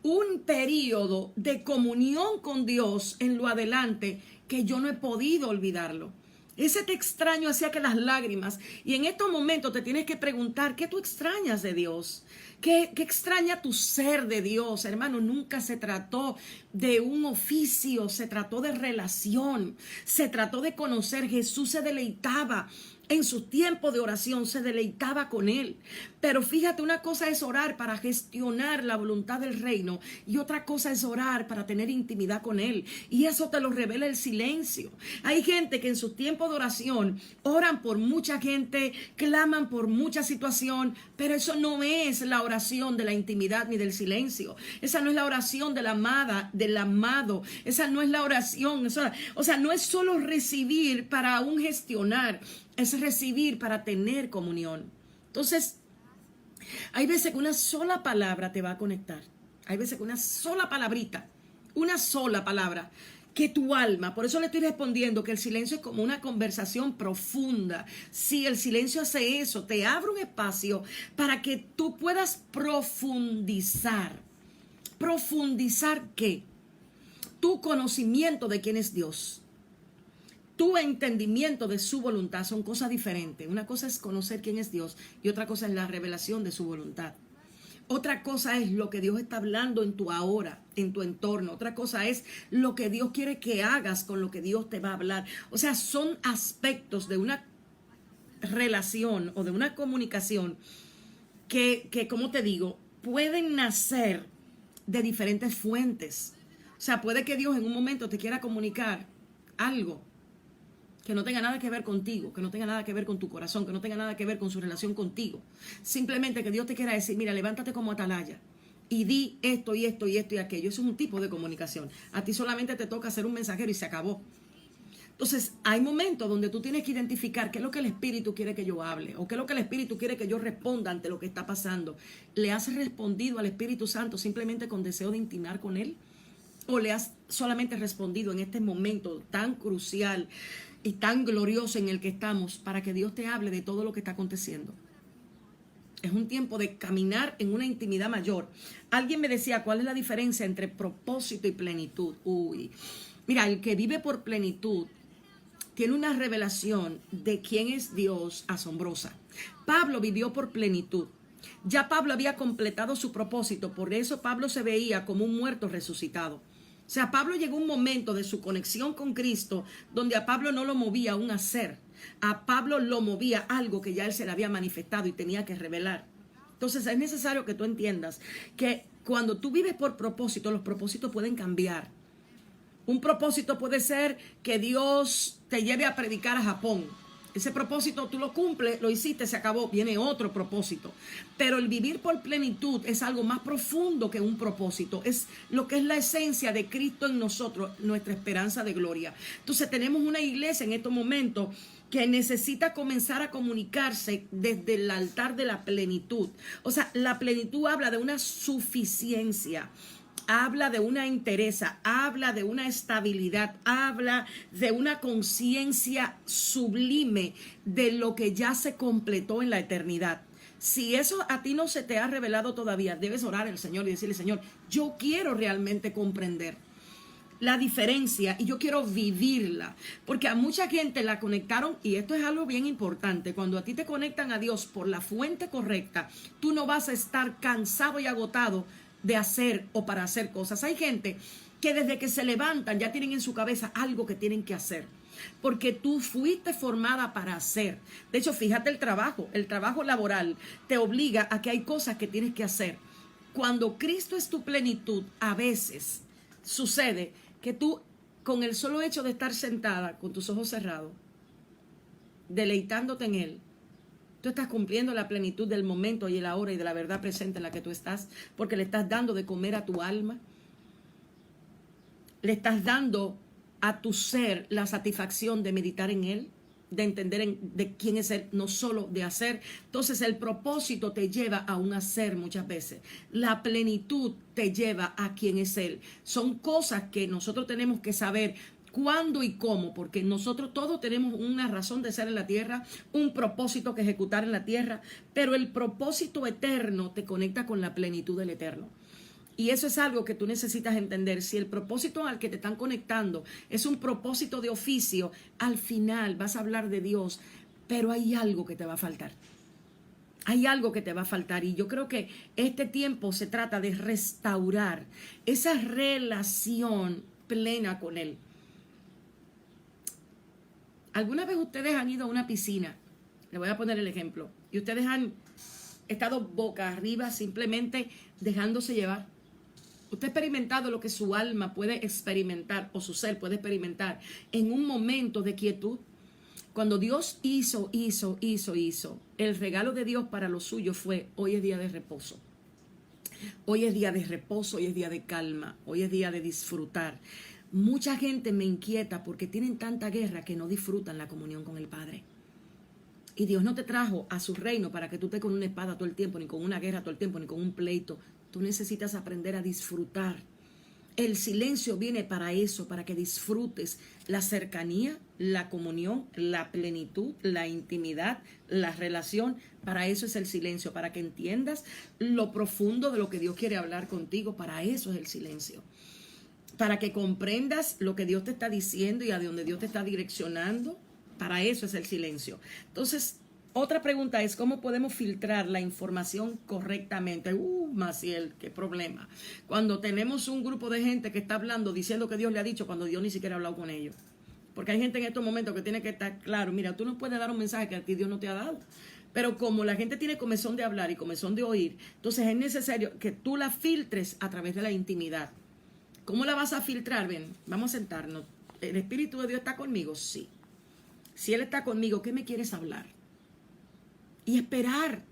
un periodo de comunión con Dios en lo adelante que yo no he podido olvidarlo. Ese te extraño hacía que las lágrimas, y en estos momentos te tienes que preguntar, ¿qué tú extrañas de Dios? ¿Qué extraña tu ser de Dios? Hermano, nunca se trató de un oficio, se trató de relación, se trató de conocer. Jesús se deleitaba en su tiempo de oración, se deleitaba con él. Pero fíjate, una cosa es orar para gestionar la voluntad del reino y otra cosa es orar para tener intimidad con él. Y eso te lo revela el silencio. Hay gente que en su tiempo de oración oran por mucha gente, claman por mucha situación, pero eso no es la oración de la intimidad ni del silencio. Esa no es la oración de la amada, del amado. Esa no es la oración. O sea, no es solo recibir para aún gestionar, es recibir para tener comunión. Entonces, hay veces que una sola palabra te va a conectar. Hay veces que una sola palabrita, una sola palabra, que tu alma, por eso le estoy respondiendo que el silencio es como una conversación profunda. Si el silencio hace eso, te abre un espacio para que tú puedas profundizar. ¿Profundizar qué? Tu conocimiento de quién es Dios. Tu entendimiento de su voluntad son cosas diferentes. Una cosa es conocer quién es Dios y otra cosa es la revelación de su voluntad. Otra cosa es lo que Dios está hablando en tu ahora, en tu entorno. Otra cosa es lo que Dios quiere que hagas con lo que Dios te va a hablar. O sea, son aspectos de una relación o de una comunicación que como te digo, pueden nacer de diferentes fuentes. O sea, puede que Dios en un momento te quiera comunicar algo que no tenga nada que ver contigo, que no tenga nada que ver con tu corazón, que no tenga nada que ver con su relación contigo. Simplemente que Dios te quiera decir, mira, levántate como atalaya y di esto y esto y esto y aquello. Eso es un tipo de comunicación. A ti solamente te toca ser un mensajero y se acabó. Entonces, hay momentos donde tú tienes que identificar qué es lo que el Espíritu quiere que yo hable o qué es lo que el Espíritu quiere que yo responda ante lo que está pasando. ¿Le has respondido al Espíritu Santo simplemente con deseo de intimar con Él? ¿O le has solamente respondido en este momento tan crucial y tan glorioso en el que estamos para que Dios te hable de todo lo que está aconteciendo? Es un tiempo de caminar en una intimidad mayor. Alguien me decía, ¿cuál es la diferencia entre propósito y plenitud? Mira, el que vive por plenitud tiene una revelación de quién es Dios asombrosa. Pablo vivió por plenitud. Ya Pablo había completado su propósito, por eso Pablo se veía como un muerto resucitado. O sea, Pablo llegó a un momento de su conexión con Cristo donde a Pablo no lo movía un hacer. A Pablo lo movía algo que ya él se le había manifestado y tenía que revelar. Entonces es necesario que tú entiendas que cuando tú vives por propósito, los propósitos pueden cambiar. Un propósito puede ser que Dios te lleve a predicar a Japón. Ese propósito tú lo cumples, lo hiciste, se acabó, viene otro propósito. Pero el vivir por plenitud es algo más profundo que un propósito. Es lo que es la esencia de Cristo en nosotros, nuestra esperanza de gloria. Entonces tenemos una iglesia en estos momentos que necesita comenzar a comunicarse desde el altar de la plenitud. O sea, la plenitud habla de una suficiencia. habla de una entereza, habla de una estabilidad, habla de una conciencia sublime de lo que ya se completó en la eternidad. Si eso a ti no se te ha revelado todavía, debes orar al Señor y decirle: Señor, yo quiero realmente comprender la diferencia y yo quiero vivirla, porque a mucha gente la conectaron, y esto es algo bien importante: cuando a ti te conectan a Dios por la fuente correcta, tú no vas a estar cansado y agotado de hacer o para hacer cosas. Hay gente que desde que se levantan ya tienen en su cabeza algo que tienen que hacer, porque tú fuiste formada para hacer. De hecho, fíjate, el trabajo laboral te obliga a que hay cosas que tienes que hacer. Cuando Cristo es tu plenitud, a veces sucede que tú, con el solo hecho de estar sentada con tus ojos cerrados, deleitándote en Él, tú estás cumpliendo la plenitud del momento y la hora y de la verdad presente en la que tú estás, porque le estás dando de comer a tu alma, le estás dando a tu ser la satisfacción de meditar en Él, de entender de quién es Él, no solo de hacer. Entonces el propósito te lleva a un hacer muchas veces. La plenitud te lleva a quién es Él. Son cosas que nosotros tenemos que saber cuándo y cómo, porque nosotros todos tenemos una razón de ser en la tierra, un propósito que ejecutar en la tierra, pero el propósito eterno te conecta con la plenitud del eterno. Y eso es algo que tú necesitas entender. Si el propósito al que te están conectando es un propósito de oficio, al final vas a hablar de Dios, pero hay algo que te va a faltar. Hay algo que te va a faltar, y yo creo que este tiempo se trata de restaurar esa relación plena con Él. ¿Alguna vez ustedes han ido a una piscina? Le voy a poner el ejemplo. Y ustedes han estado boca arriba simplemente dejándose llevar. Usted ha experimentado lo que su alma puede experimentar, o su ser puede experimentar en un momento de quietud. Cuando Dios hizo, el regalo de Dios para los suyos fue: hoy es día de reposo. Hoy es día de reposo, hoy es día de calma, hoy es día de disfrutar. Mucha gente me inquieta porque tienen tanta guerra que no disfrutan la comunión con el Padre. Y Dios no te trajo a su reino para que tú estés con una espada todo el tiempo, ni con una guerra todo el tiempo, ni con un pleito. Tú necesitas aprender a disfrutar. El silencio viene para eso, para que disfrutes la cercanía, la comunión, la plenitud, la intimidad, la relación. Para eso es el silencio, para que entiendas lo profundo de lo que Dios quiere hablar contigo. Para eso es el silencio. Para que comprendas lo que Dios te está diciendo y a donde Dios te está direccionando. Para eso es el silencio. Entonces, otra pregunta es: ¿cómo podemos filtrar la información correctamente? Maciel, qué problema. Cuando tenemos un grupo de gente que está hablando, diciendo que Dios le ha dicho, cuando Dios ni siquiera ha hablado con ellos. Porque hay gente en estos momentos que tiene que estar claro: mira, tú no puedes dar un mensaje que a ti Dios no te ha dado. Pero como la gente tiene comezón de hablar y comezón de oír, entonces es necesario que tú la filtres a través de la intimidad. ¿Cómo la vas a filtrar? Ven, vamos a sentarnos. ¿El Espíritu de Dios está conmigo? Sí. Si Él está conmigo, ¿qué me quieres hablar? Y esperar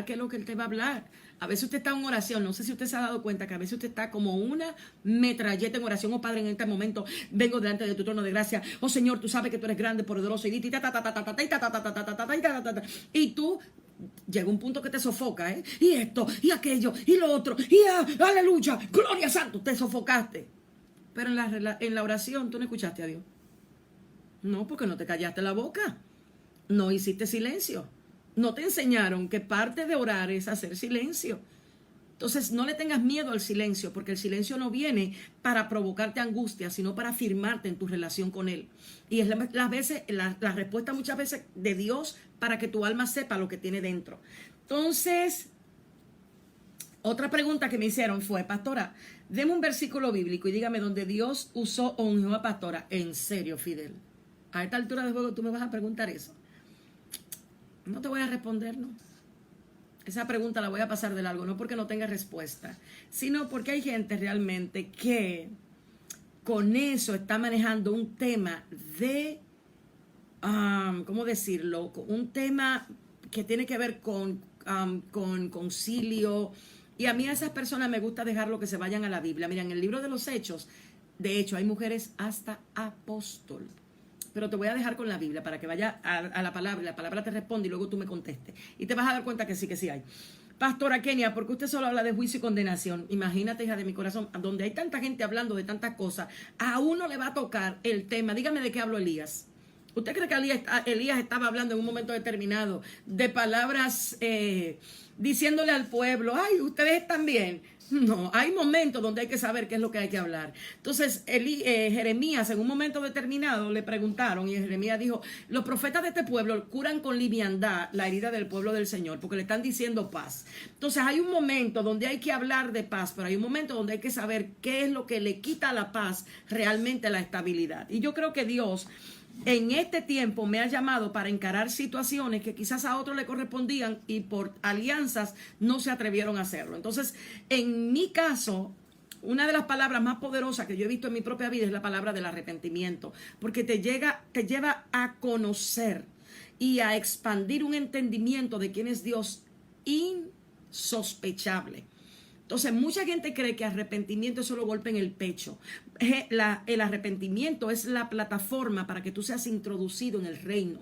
que es lo que Él te va a hablar. A veces usted está en oración, no sé si usted se ha dado cuenta que a veces usted está como una metralleta en oración. Oh Padre, en este momento vengo delante de tu trono de gracia. Oh Señor, tú sabes que tú eres grande, poderoso, y tú llega un punto que te sofoca, ¿eh? Y esto, y aquello, y lo otro, y aleluya, gloria a santo, te sofocaste. Pero en la oración tú no escuchaste a Dios. No, porque no te callaste la boca. No hiciste silencio. No te enseñaron que parte de orar es hacer silencio. Entonces no le tengas miedo al silencio, porque el silencio no viene para provocarte angustia, sino para afirmarte en tu relación con Él. Y es la respuesta muchas veces de Dios para que tu alma sepa lo que tiene dentro. Entonces, otra pregunta que me hicieron fue: pastora, deme un versículo bíblico y dígame donde Dios usó o ungió a pastora. En serio, Fidel, a esta altura de juego tú me vas a preguntar eso. No te voy a responder, ¿no? Esa pregunta la voy a pasar de largo, no porque no tenga respuesta, sino porque hay gente realmente que con eso está manejando un tema de, ¿cómo decirlo? Un tema que tiene que ver con concilio. Y a mí a esas personas me gusta dejarlo que se vayan a la Biblia. Mira, en el libro de los Hechos, de hecho, hay mujeres hasta apóstol. Pero te voy a dejar con la Biblia para que vaya a la palabra, y la palabra te responde y luego tú me contestes. Y te vas a dar cuenta que sí hay. Pastora Kenia, ¿por qué usted solo habla de juicio y condenación? Imagínate, hija de mi corazón, donde hay tanta gente hablando de tantas cosas, a uno le va a tocar el tema. Dígame de qué habló Elías. ¿Usted cree que Elías estaba hablando en un momento determinado de palabras diciéndole al pueblo, ay, ustedes están bien? No, hay momentos donde hay que saber qué es lo que hay que hablar. Entonces, Jeremías, en un momento determinado, le preguntaron, y Jeremías dijo, los profetas de este pueblo curan con liviandad la herida del pueblo del Señor, porque le están diciendo paz. Entonces, hay un momento donde hay que hablar de paz, pero hay un momento donde hay que saber qué es lo que le quita a la paz realmente la estabilidad. Y yo creo que Dios en este tiempo me ha llamado para encarar situaciones que quizás a otros le correspondían y por alianzas no se atrevieron a hacerlo. Entonces, en mi caso, una de las palabras más poderosas que yo he visto en mi propia vida es la palabra del arrepentimiento, porque te lleva a conocer y a expandir un entendimiento de quién es Dios insospechable. Entonces, mucha gente cree que arrepentimiento es solo golpe en el pecho. El arrepentimiento es la plataforma para que tú seas introducido en el reino.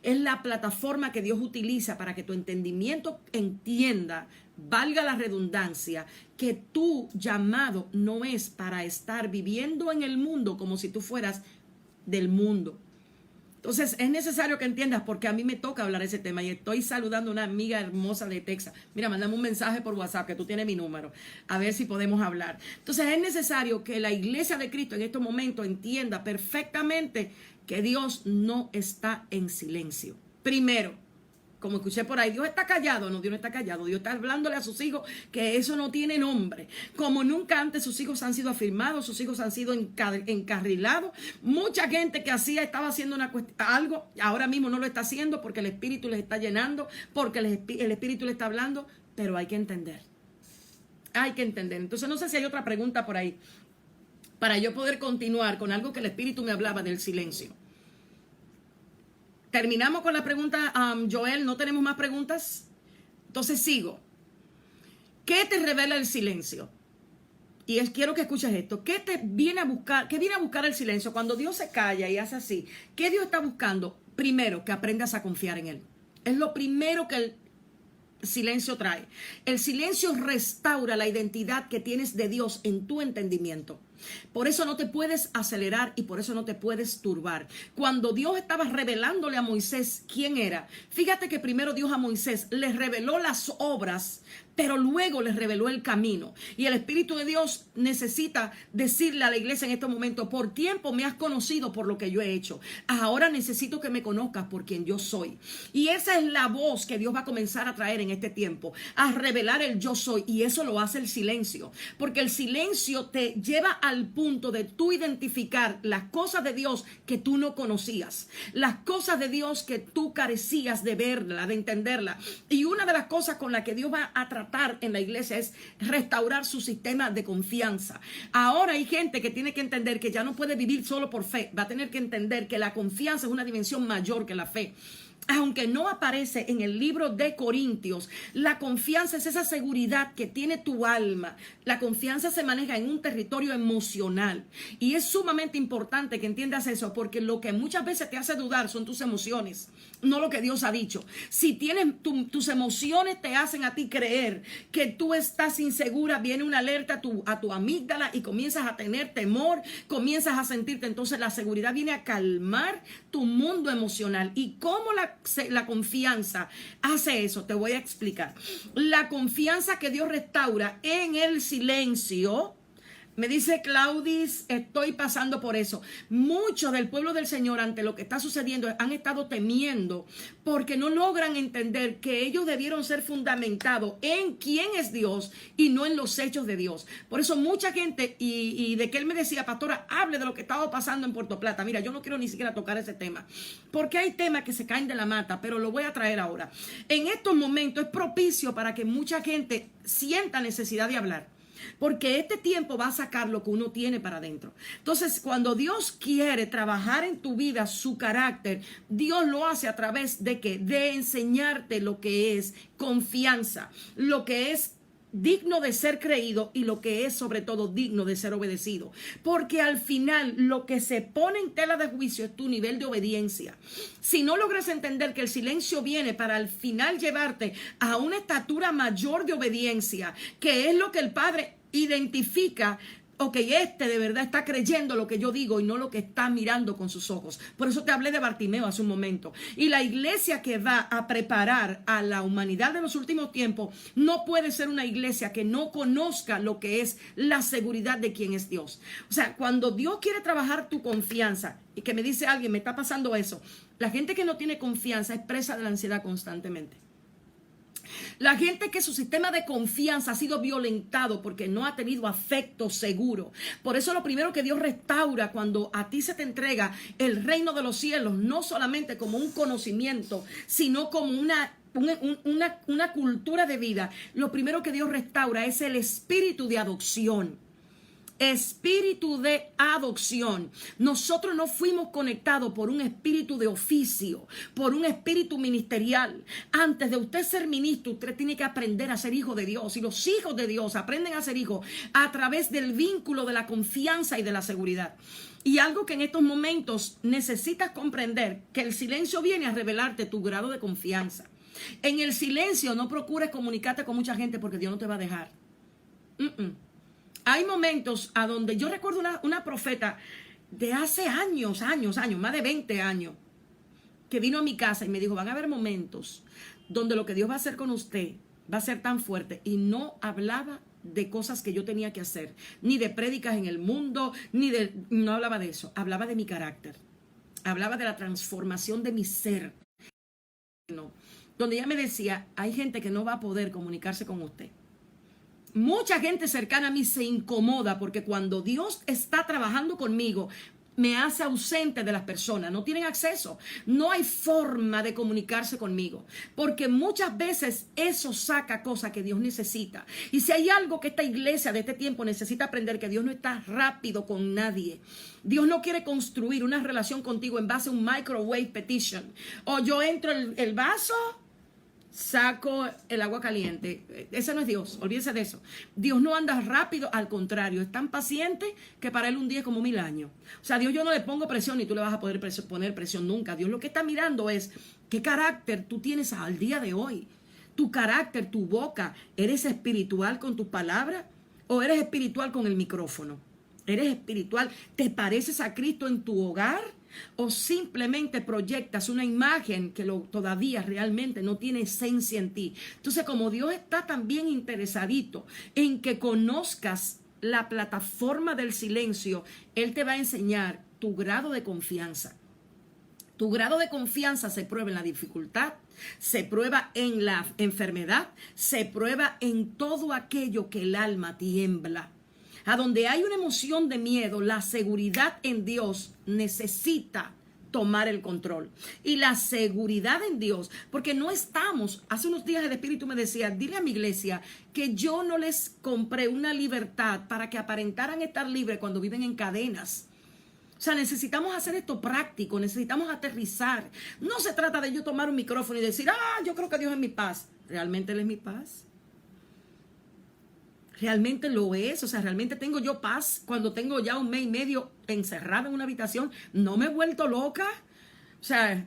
Es la plataforma que Dios utiliza para que tu entendimiento entienda, valga la redundancia, que tu llamado no es para estar viviendo en el mundo como si tú fueras del mundo. Entonces es necesario que entiendas, porque a mí me toca hablar ese tema y estoy saludando a una amiga hermosa de Texas. Mira, mándame un mensaje por WhatsApp, que tú tienes mi número, a ver si podemos hablar. Entonces es necesario que la iglesia de Cristo en estos momentos entienda perfectamente que Dios no está en silencio. Primero, como escuché por ahí, Dios está callado. No, Dios no está callado. Dios está hablándole a sus hijos que eso no tiene nombre. Como nunca antes sus hijos han sido afirmados, sus hijos han sido encarrilados. Mucha gente que estaba haciendo algo, ahora mismo no lo está haciendo porque el Espíritu les está llenando, porque el Espíritu le está hablando, pero hay que entender. Hay que entender. Entonces no sé si hay otra pregunta por ahí para yo poder continuar con algo que el Espíritu me hablaba del silencio. Terminamos con la pregunta, Joel, ¿no tenemos más preguntas? Entonces sigo. ¿Qué te revela el silencio? Y quiero que escuches esto. ¿Qué viene a buscar el silencio? Cuando Dios se calla y hace así, ¿qué Dios está buscando? Primero, que aprendas a confiar en Él. Es lo primero que el silencio trae. El silencio restaura la identidad que tienes de Dios en tu entendimiento. Por eso no te puedes acelerar y por eso no te puedes turbar. Cuando Dios estaba revelándole a Moisés quién era, fíjate que primero Dios a Moisés le reveló las obras, pero luego les reveló el camino. Y el Espíritu de Dios necesita decirle a la iglesia en estos momentos: por tiempo me has conocido por lo que yo he hecho. Ahora necesito que me conozcas por quien yo soy. Y esa es la voz que Dios va a comenzar a traer en este tiempo, a revelar el yo soy. Y eso lo hace el silencio, porque el silencio te lleva al punto de tú identificar las cosas de Dios que tú no conocías, las cosas de Dios que tú carecías de verla, de entenderla. Y una de las cosas con las que Dios va a tratar en la iglesia es restaurar su sistema de confianza. Ahora hay gente que tiene que entender que ya no puede vivir solo por fe. Va a tener que entender que la confianza es una dimensión mayor que la fe. Aunque no aparece en el libro de Corintios, la confianza es esa seguridad que tiene tu alma. La confianza se maneja en un territorio emocional. Y es sumamente importante que entiendas eso, porque lo que muchas veces te hace dudar son tus emociones, no lo que Dios ha dicho. Si tienes tus emociones te hacen a ti creer que tú estás insegura, viene una alerta a tu amígdala y comienzas a tener temor, comienzas a sentirte. Entonces la seguridad viene a calmar tu mundo emocional. ¿Y cómo la confianza hace eso? Te voy a explicar. La confianza que Dios restaura en el silencio. Me dice Claudis, estoy pasando por eso. Muchos del pueblo del Señor, ante lo que está sucediendo, han estado temiendo porque no logran entender que ellos debieron ser fundamentados en quién es Dios y no en los hechos de Dios. Por eso mucha gente, y de que él me decía: pastora, hable de lo que estaba pasando en Puerto Plata. Mira, yo no quiero ni siquiera tocar ese tema, porque hay temas que se caen de la mata, pero lo voy a traer ahora. En estos momentos es propicio para que mucha gente sienta necesidad de hablar, porque este tiempo va a sacar lo que uno tiene para adentro. Entonces, cuando Dios quiere trabajar en tu vida su carácter, Dios lo hace a través de ¿qué? De enseñarte lo que es confianza, lo que es digno de ser creído y lo que es sobre todo digno de ser obedecido. Porque al final lo que se pone en tela de juicio es tu nivel de obediencia. Si no logras entender que el silencio viene para al final llevarte a una estatura mayor de obediencia, que es lo que el Padre identifica. Ok, de verdad está creyendo lo que yo digo y no lo que está mirando con sus ojos. Por eso te hablé de Bartimeo hace un momento. Y la iglesia que va a preparar a la humanidad de los últimos tiempos no puede ser una iglesia que no conozca lo que es la seguridad de quién es Dios. O sea, cuando Dios quiere trabajar tu confianza y que me dice alguien, me está pasando eso, la gente que no tiene confianza es presa de la ansiedad constantemente. La gente que su sistema de confianza ha sido violentado porque no ha tenido afecto seguro. Por eso lo primero que Dios restaura cuando a ti se te entrega el reino de los cielos, no solamente como un conocimiento, sino como una cultura de vida. Lo primero que Dios restaura es el espíritu de adopción. Espíritu de adopción. Nosotros no fuimos conectados por un espíritu de oficio, por un espíritu ministerial. Antes de usted ser ministro, usted tiene que aprender a ser hijo de Dios. Y los hijos de Dios aprenden a ser hijos a través del vínculo de la confianza y de la seguridad. Y algo que en estos momentos necesitas comprender, que el silencio viene a revelarte tu grado de confianza. En el silencio no procures comunicarte con mucha gente porque Dios no te va a dejar. Hay momentos a donde yo recuerdo una profeta de hace años, más de 20 años, que vino a mi casa y me dijo, van a haber momentos donde lo que Dios va a hacer con usted va a ser tan fuerte. Y no hablaba de cosas que yo tenía que hacer, ni de prédicas en el mundo, no hablaba de eso, hablaba de mi carácter, hablaba de la transformación de mi ser. Donde ella me decía, hay gente que no va a poder comunicarse con usted. Mucha gente cercana a mí se incomoda porque cuando Dios está trabajando conmigo, me hace ausente de las personas. No tienen acceso. No hay forma de comunicarse conmigo. Porque muchas veces eso saca cosas que Dios necesita. Y si hay algo que esta iglesia de este tiempo necesita aprender, que Dios no está rápido con nadie. Dios no quiere construir una relación contigo en base a un microwave petition. O yo entro el vaso, saco el agua caliente. Ese no es Dios, olvídese de eso. Dios no anda rápido, al contrario, es tan paciente que para él un día es como 1000 años. O sea, Dios yo no le pongo presión ni tú le vas a poder poner presión nunca. Dios lo que está mirando es qué carácter tú tienes al día de hoy. Tu carácter, tu boca, ¿eres espiritual con tus palabras o eres espiritual con el micrófono? ¿Eres espiritual? ¿Te pareces a Cristo en tu hogar? ¿O simplemente proyectas una imagen que todavía realmente no tiene esencia en ti? Entonces, como Dios está también interesadito en que conozcas la plataforma del silencio, Él te va a enseñar tu grado de confianza. Tu grado de confianza se prueba en la dificultad, se prueba en la enfermedad, se prueba en todo aquello que el alma tiembla. A donde hay una emoción de miedo, la seguridad en Dios necesita tomar el control. Y la seguridad en Dios, porque no estamos, hace unos días el Espíritu me decía, dile a mi iglesia que yo no les compré una libertad para que aparentaran estar libres cuando viven en cadenas. O sea, necesitamos hacer esto práctico, necesitamos aterrizar. No se trata de yo tomar un micrófono y decir, yo creo que Dios es mi paz. ¿Realmente Él es mi paz? ¿Realmente lo es? O sea, ¿realmente tengo yo paz cuando tengo ya 1 mes y medio encerrada en una habitación? ¿No me he vuelto loca? O sea,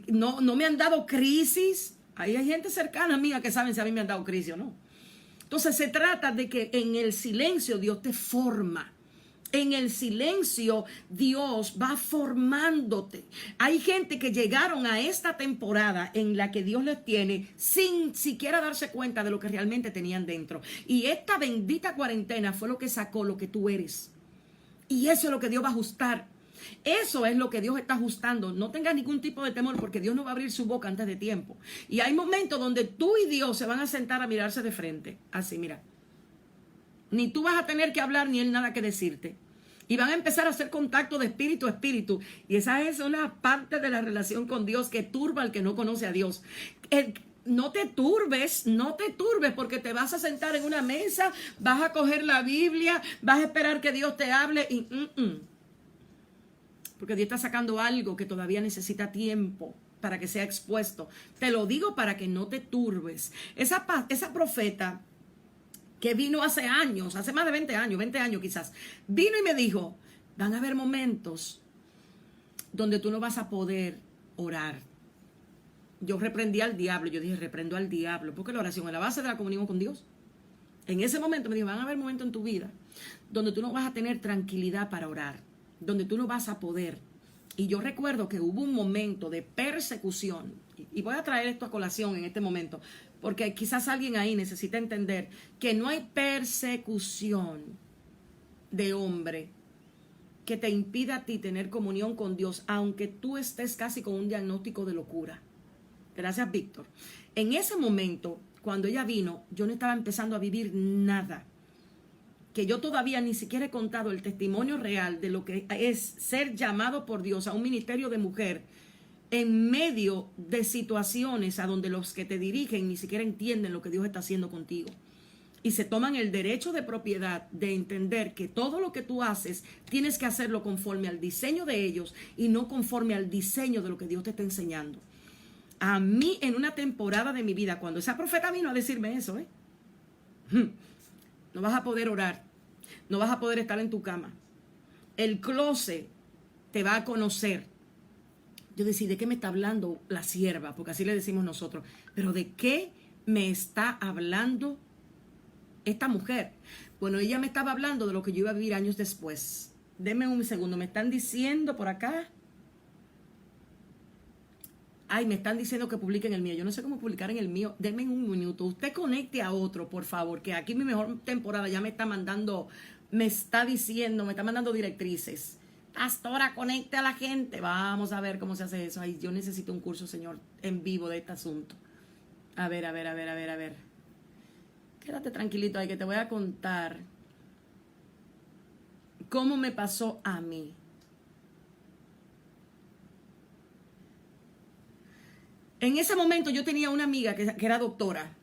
no me han dado crisis. Ahí hay gente cercana mía que saben si a mí me han dado crisis o no. Entonces se trata de que en el silencio Dios te forma. En el silencio Dios va formándote. Hay gente que llegaron a esta temporada en la que Dios les tiene sin siquiera darse cuenta de lo que realmente tenían dentro. Y esta bendita cuarentena fue lo que sacó lo que tú eres. Y eso es lo que Dios va a ajustar. Eso es lo que Dios está ajustando. No tengas ningún tipo de temor porque Dios no va a abrir su boca antes de tiempo. Y hay momentos donde tú y Dios se van a sentar a mirarse de frente. Así, mira. Ni tú vas a tener que hablar ni Él nada que decirte. Y van a empezar a hacer contacto de espíritu a espíritu. Y esa es una parte de la relación con Dios que turba al que no conoce a Dios. No te turbes porque te vas a sentar en una mesa, vas a coger la Biblia, vas a esperar que Dios te hable y porque Dios está sacando algo que todavía necesita tiempo para que sea expuesto. Te lo digo para que no te turbes. Esa profeta que vino hace años, hace más de 20 años quizás, vino y me dijo, van a haber momentos donde tú no vas a poder orar. Yo reprendí al diablo, yo dije, reprendo al diablo, porque la oración es la base de la comunión con Dios. En ese momento me dijo, van a haber momentos en tu vida donde tú no vas a tener tranquilidad para orar, donde tú no vas a poder. Y yo recuerdo que hubo un momento de persecución, y voy a traer esto a colación en este momento, porque quizás alguien ahí necesita entender que no hay persecución de hombre que te impida a ti tener comunión con Dios, aunque tú estés casi con un diagnóstico de locura. Gracias, Víctor. En ese momento, cuando ella vino, yo no estaba empezando a vivir nada. Que yo todavía ni siquiera he contado el testimonio real de lo que es ser llamado por Dios a un ministerio de mujer en medio de situaciones a donde los que te dirigen ni siquiera entienden lo que Dios está haciendo contigo. Y se toman el derecho de propiedad de entender que todo lo que tú haces tienes que hacerlo conforme al diseño de ellos y no conforme al diseño de lo que Dios te está enseñando. A mí, en una temporada de mi vida, cuando esa profeta vino a decirme eso, no vas a poder orar, no vas a poder estar en tu cama, el closet te va a conocer. Yo decía, ¿de qué me está hablando la sierva? Porque así le decimos nosotros. Pero ¿de qué me está hablando esta mujer? Bueno, ella me estaba hablando de lo que yo iba a vivir años después. Denme un segundo, me están diciendo por acá. Ay, me están diciendo que publiquen el mío. Yo no sé cómo publicar en el mío. Denme un minuto. Usted conecte a otro, por favor, que aquí mi mejor temporada ya me está mandando, me está mandando directrices. Pastora, conecte a la gente. Vamos a ver cómo se hace eso. Ay, yo necesito un curso, Señor, en vivo de este asunto. A ver. Quédate tranquilito ahí que te voy a contar cómo me pasó a mí. En ese momento yo tenía una amiga que era doctora.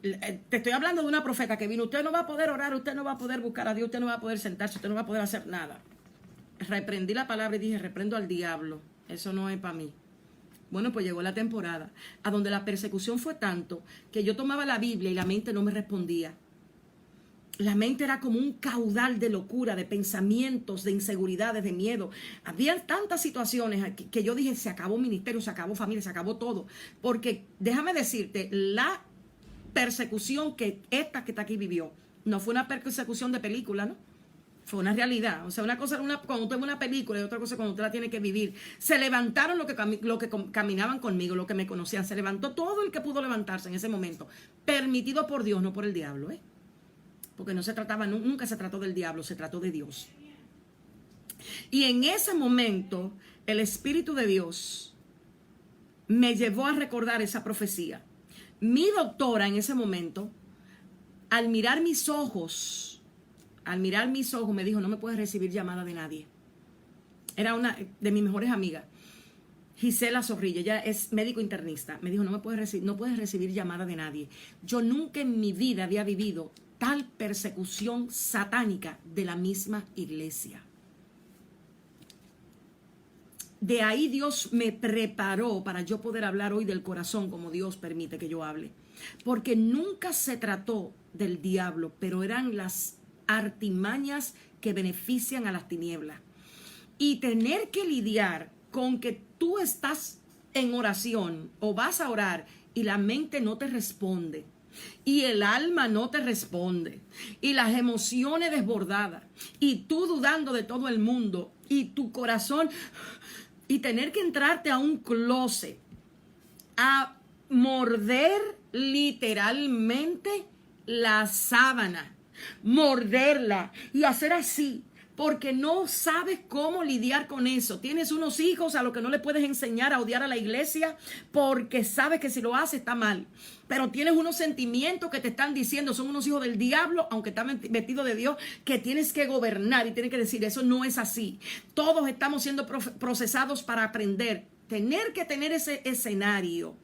Te estoy hablando de una profeta que vino. Usted no va a poder orar, usted no va a poder buscar a Dios, usted no va a poder sentarse, usted no va a poder hacer nada. Reprendí la palabra y dije, reprendo al diablo. Eso no es para mí. Bueno, pues llegó la temporada a donde la persecución fue tanto que yo tomaba la Biblia y la mente no me respondía. La mente era como un caudal de locura, de pensamientos, de inseguridades, de miedo. Había tantas situaciones que yo dije, se acabó ministerio, se acabó familia, se acabó todo. Porque déjame decirte, la persecución que está aquí vivió, no fue una persecución de película, ¿no? Fue una realidad. O sea, una cosa era cuando usted ve una película y otra cosa cuando usted la tiene que vivir. Se levantaron los que caminaban conmigo, los que me conocían. Se levantó todo el que pudo levantarse en ese momento. Permitido por Dios, no por el diablo, ¿eh? Porque no se trataba, nunca se trató del diablo, se trató de Dios. Y en ese momento, el Espíritu de Dios me llevó a recordar esa profecía. Mi doctora en ese momento, al mirar mis ojos, me dijo, no me puedes recibir llamada de nadie. Era una de mis mejores amigas, Gisela Zorrilla, ella es médico internista. Me dijo, no puedes recibir llamada de nadie. Yo nunca en mi vida había vivido tal persecución satánica de la misma iglesia. De ahí Dios me preparó para yo poder hablar hoy del corazón como Dios permite que yo hable. Porque nunca se trató del diablo, pero eran las artimañas que benefician a las tinieblas. Y tener que lidiar con que tú estás en oración o vas a orar y la mente no te responde. Y el alma no te responde. Y las emociones desbordadas. Y tú dudando de todo el mundo. Y tu corazón. Y tener que entrarte a un closet. A morder literalmente la sábana. Morderla. Y hacer así. Porque no sabes cómo lidiar con eso. Tienes unos hijos a los que no le puedes enseñar a odiar a la iglesia porque sabes que si lo hace está mal. Pero tienes unos sentimientos que te están diciendo, son unos hijos del diablo, aunque están vestidos de Dios, que tienes que gobernar y tienes que decir, eso no es así. Todos estamos siendo procesados para aprender. Tener que tener ese escenario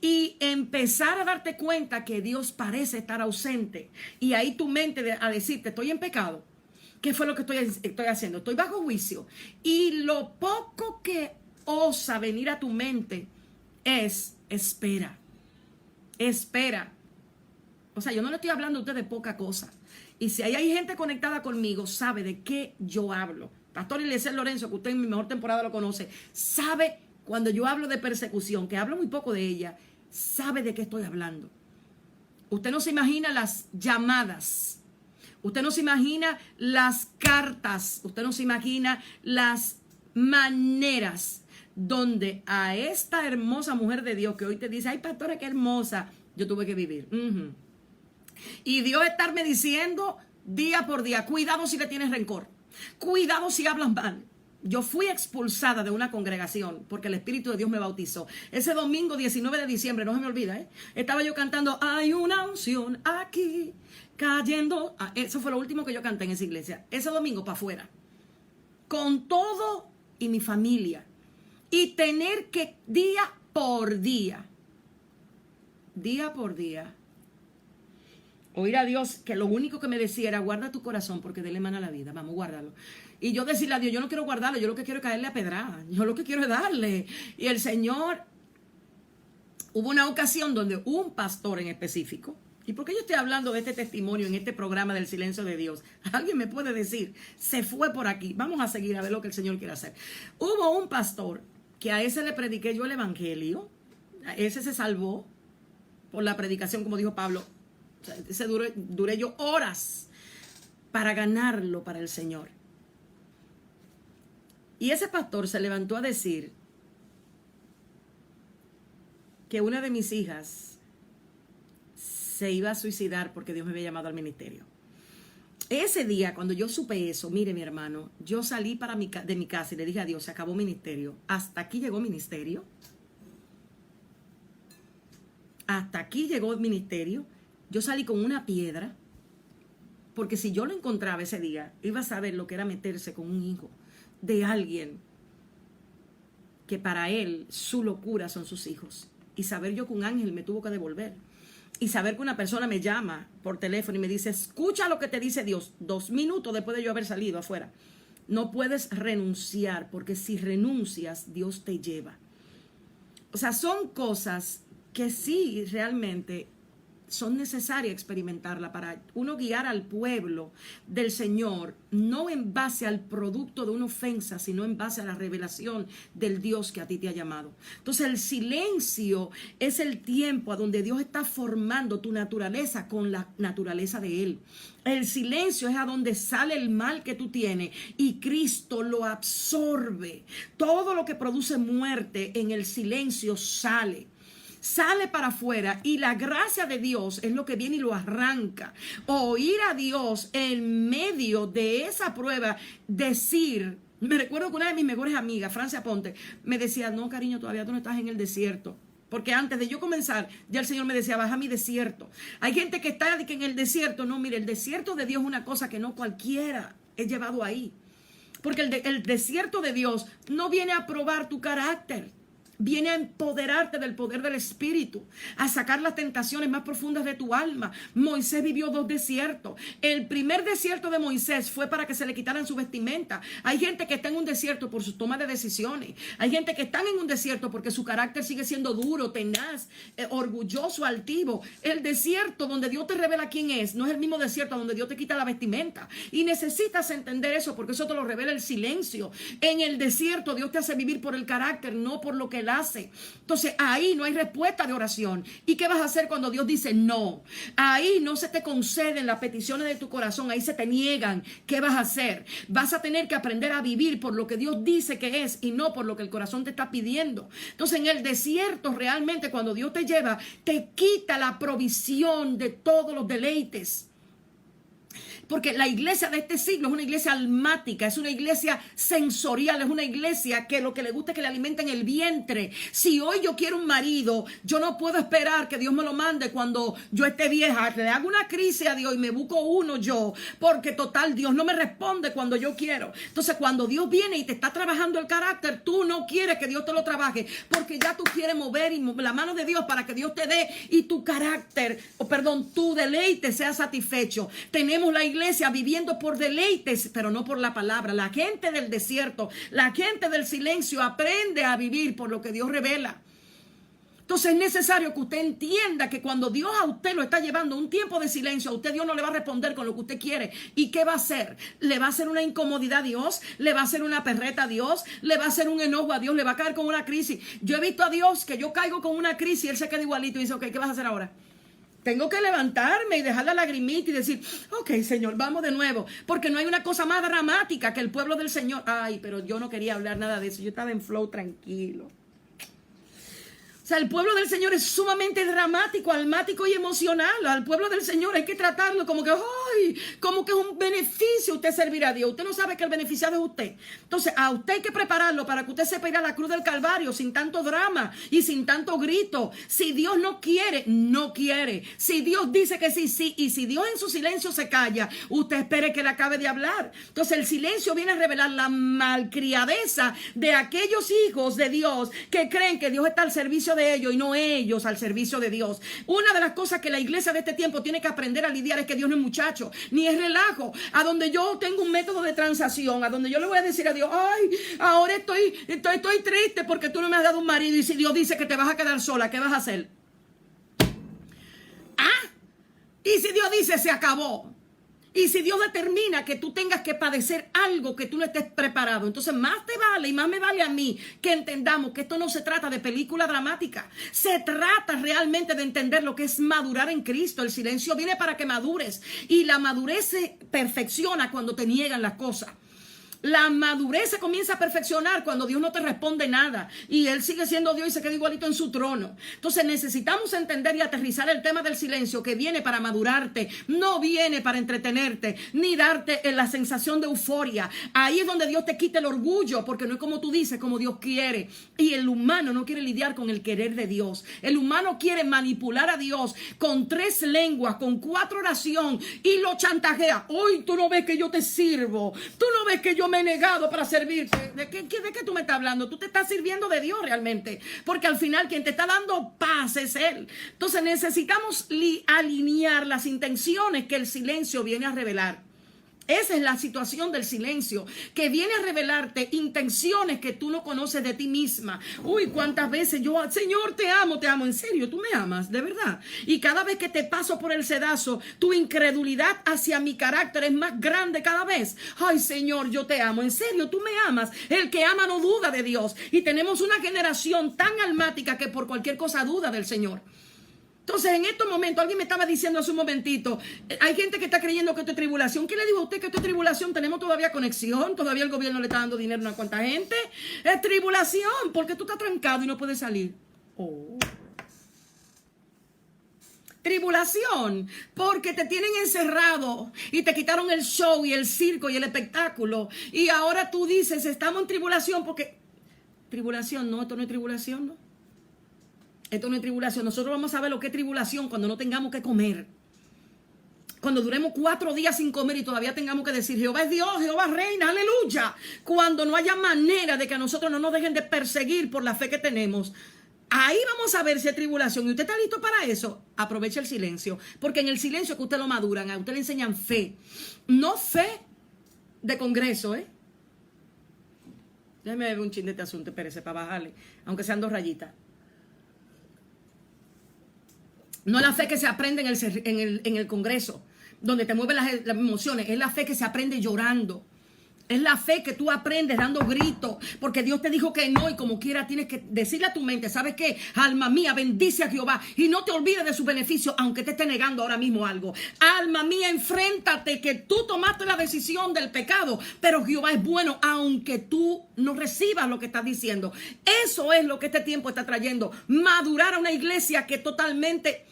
y empezar a darte cuenta que Dios parece estar ausente. Y ahí tu mente a decirte, estoy en pecado. ¿Qué fue lo que estoy haciendo? Estoy bajo juicio. Y lo poco que osa venir a tu mente es espera. Espera. O sea, yo no le estoy hablando a usted de poca cosa. Y si hay gente conectada conmigo, sabe de qué yo hablo. Pastor Eliezer Lorenzo, que usted en mi mejor temporada lo conoce, sabe cuando yo hablo de persecución, que hablo muy poco de ella, sabe de qué estoy hablando. Usted no se imagina las llamadas, usted no se imagina las cartas, usted no se imagina las maneras donde a esta hermosa mujer de Dios que hoy te dice, ay pastora, qué hermosa, yo tuve que vivir. Y Dios estarme diciendo día por día, cuidado si le tienes rencor, cuidado si hablas mal. Yo fui expulsada de una congregación porque el Espíritu de Dios me bautizó. Ese domingo 19 de diciembre, no se me olvida, estaba yo cantando, hay una unción aquí cayendo. Eso fue lo último que yo canté en esa iglesia. Ese domingo para afuera. Con todo y mi familia. Y tener que día por día, oír a Dios que lo único que me decía era guarda tu corazón porque de él emana la vida. Vamos, guárdalo. Y yo decirle a Dios, yo no quiero guardarlo, yo lo que quiero es caerle a pedrada. Yo lo que quiero es darle. Y el Señor, hubo una ocasión donde un pastor en específico, ¿y por qué yo estoy hablando de este testimonio en este programa del silencio de Dios? Alguien me puede decir, se fue por aquí. Vamos a seguir a ver lo que el Señor quiere hacer. Hubo un pastor que a ese le prediqué yo el evangelio. Ese se salvó por la predicación, como dijo Pablo. O sea, ese duré yo horas para ganarlo para el Señor. Y ese pastor se levantó a decir que una de mis hijas se iba a suicidar porque Dios me había llamado al ministerio. Ese día, cuando yo supe eso, mire mi hermano, yo salí de mi casa y le dije a Dios, se acabó ministerio. Hasta aquí llegó ministerio. Hasta aquí llegó el ministerio. Yo salí con una piedra, porque si yo lo encontraba ese día, iba a saber lo que era meterse con un hijo de alguien que para él su locura son sus hijos. Y saber yo que un ángel me tuvo que devolver. Y saber que una persona me llama por teléfono y me dice, escucha lo que te dice Dios. 2 minutos después de yo haber salido afuera. No puedes renunciar, porque si renuncias, Dios te lleva. O sea, son cosas que sí realmente son necesarias experimentarla para uno guiar al pueblo del Señor, no en base al producto de una ofensa, sino en base a la revelación del Dios que a ti te ha llamado. Entonces el silencio es el tiempo a donde Dios está formando tu naturaleza con la naturaleza de Él. El silencio es a donde sale el mal que tú tienes y Cristo lo absorbe. Todo lo que produce muerte en el silencio sale para afuera, y la gracia de Dios es lo que viene y lo arranca. Oír a Dios en medio de esa prueba, decir, me recuerdo que una de mis mejores amigas, Francia Ponte, me decía, no cariño, todavía tú no estás en el desierto. Porque antes de yo comenzar, ya el Señor me decía, baja mi desierto. Hay gente que está en el desierto. No, mire, el desierto de Dios es una cosa que no cualquiera es llevado ahí. Porque el desierto de Dios no viene a probar tu carácter. Viene a empoderarte del poder del Espíritu, a sacar las tentaciones más profundas de tu alma. Moisés vivió 2 desiertos. El primer desierto de Moisés fue para que se le quitaran su vestimenta. Hay gente que está en un desierto por su toma de decisiones. Hay gente que está en un desierto porque su carácter sigue siendo duro, tenaz, orgulloso, altivo. El desierto donde Dios te revela quién es, no es el mismo desierto donde Dios te quita la vestimenta. Y necesitas entender eso, porque eso te lo revela el silencio. En el desierto Dios te hace vivir por el carácter, no por lo que él hace. Entonces ahí no hay respuesta de oración. ¿Y qué vas a hacer cuando Dios dice no? Ahí no se te conceden las peticiones de tu corazón, ahí se te niegan. ¿Qué vas a hacer? Vas a tener que aprender a vivir por lo que Dios dice que es y no por lo que el corazón te está pidiendo. Entonces en el desierto realmente, cuando Dios te lleva, te quita la provisión de todos los deleites. Porque la iglesia de este siglo es una iglesia almática, es una iglesia sensorial, es una iglesia que lo que le gusta es que le alimenten el vientre. Si hoy yo quiero un marido, yo no puedo esperar que Dios me lo mande cuando yo esté vieja. Le hago una crisis a Dios y me busco uno yo, porque total Dios no me responde cuando yo quiero. Entonces cuando Dios viene y te está trabajando el carácter, tú no quieres que Dios te lo trabaje, porque ya tú quieres mover la mano de Dios para que Dios te dé y tu carácter, tu deleite sea satisfecho. Tenemos la iglesia viviendo por deleites, pero no por la palabra. La gente del desierto, la gente del silencio aprende a vivir por lo que Dios revela. Entonces es necesario que usted entienda que cuando Dios a usted lo está llevando a un tiempo de silencio, a usted Dios no le va a responder con lo que usted quiere. ¿Y qué va a hacer? ¿Le va a hacer una incomodidad a Dios? ¿Le va a hacer una perreta a Dios? ¿Le va a hacer un enojo a Dios? ¿Le va a caer con una crisis? Yo he visto a Dios que yo caigo con una crisis y Él se queda igualito y dice, ok, ¿qué vas a hacer ahora? Tengo que levantarme y dejar la lagrimita y decir, ok, Señor, vamos de nuevo. Porque no hay una cosa más dramática que el pueblo del Señor. Ay, pero yo no quería hablar nada de eso. Yo estaba en flow tranquilo. O sea, el pueblo del Señor es sumamente dramático, almático y emocional. Al pueblo del Señor hay que tratarlo como que, ¡ay! Como que es un beneficio usted servir a Dios. Usted no sabe que el beneficiado es usted. Entonces, a usted hay que prepararlo para que usted sepa ir a la cruz del Calvario sin tanto drama y sin tanto grito. Si Dios no quiere, no quiere. Si Dios dice que sí, sí. Y si Dios en su silencio se calla, usted espere que le acabe de hablar. Entonces, el silencio viene a revelar la malcriadeza de aquellos hijos de Dios que creen que Dios está al servicio de ellos y no ellos al servicio de Dios. Una de las cosas que la iglesia de este tiempo tiene que aprender a lidiar es que Dios no es muchacho, ni es relajo. A donde yo tengo un método de transacción, a donde yo le voy a decir a Dios, ay, ahora estoy triste porque tú no me has dado un marido, y si Dios dice que te vas a quedar sola, ¿qué vas a hacer? Y si Dios dice se acabó. Y si Dios determina que tú tengas que padecer algo que tú no estés preparado, entonces más te vale y más me vale a mí que entendamos que esto no se trata de película dramática. Se trata realmente de entender lo que es madurar en Cristo. El silencio viene para que madures. Y la madurez se perfecciona cuando te niegan las cosas. La madurez se comienza a perfeccionar cuando Dios no te responde nada y Él sigue siendo Dios y se queda igualito en su trono. Entonces necesitamos entender y aterrizar el tema del silencio, que viene para madurarte, no viene para entretenerte ni darte la sensación de euforia. Ahí es donde Dios te quita el orgullo, porque no es como tú dices, como Dios quiere. Y el humano no quiere lidiar con el querer de Dios. El humano quiere manipular a Dios con 3 lenguas, con 4 oraciones y lo chantajea. Hoy tú no ves que yo te sirvo, tú no ves que yo me he negado para servirte. ¿De qué tú me estás hablando? Tú te estás sirviendo de Dios realmente, porque al final quien te está dando paz es Él. Entonces necesitamos alinear las intenciones que el silencio viene a revelar. Esa es la situación del silencio, que viene a revelarte intenciones que tú no conoces de ti misma. Uy, cuántas veces yo, Señor, te amo, en serio, tú me amas, de verdad. Y cada vez que te paso por el sedazo, tu incredulidad hacia mi carácter es más grande cada vez. Ay, Señor, yo te amo, en serio, tú me amas. El que ama no duda de Dios. Y tenemos una generación tan almática que por cualquier cosa duda del Señor. Entonces, en estos momentos, alguien me estaba diciendo hace un momentito, hay gente que está creyendo que esto es tribulación. ¿Qué le digo a usted que esto es tribulación? Tenemos todavía conexión, todavía el gobierno le está dando dinero a una cuanta gente. Es tribulación, porque tú estás trancado y no puedes salir. Oh. Tribulación, porque te tienen encerrado y te quitaron el show y el circo y el espectáculo. Y ahora tú dices, estamos en tribulación porque... Tribulación, no, esto no es tribulación, ¿no? Esto no es tribulación. Nosotros vamos a ver lo que es tribulación cuando no tengamos que comer. Cuando duremos 4 días sin comer y todavía tengamos que decir, Jehová es Dios, Jehová reina, aleluya. Cuando no haya manera de que a nosotros no nos dejen de perseguir por la fe que tenemos. Ahí vamos a ver si es tribulación. ¿Y usted está listo para eso? Aproveche el silencio. Porque en el silencio que usted lo maduran, a usted le enseñan fe. No fe de congreso, ¿eh? Déjeme ver un chin de este asunto, espérese, para bajarle. Aunque sean 2 rayitas. No es la fe que se aprende en el congreso, donde te mueven las emociones. Es la fe que se aprende llorando. Es la fe que tú aprendes dando gritos, porque Dios te dijo que no, y como quiera tienes que decirle a tu mente, ¿sabes qué? Alma mía, bendice a Jehová y no te olvides de su beneficio, aunque te esté negando ahora mismo algo. Alma mía, enfréntate que tú tomaste la decisión del pecado, pero Jehová es bueno, aunque tú no recibas lo que estás diciendo. Eso es lo que este tiempo está trayendo. Madurar a una iglesia que totalmente...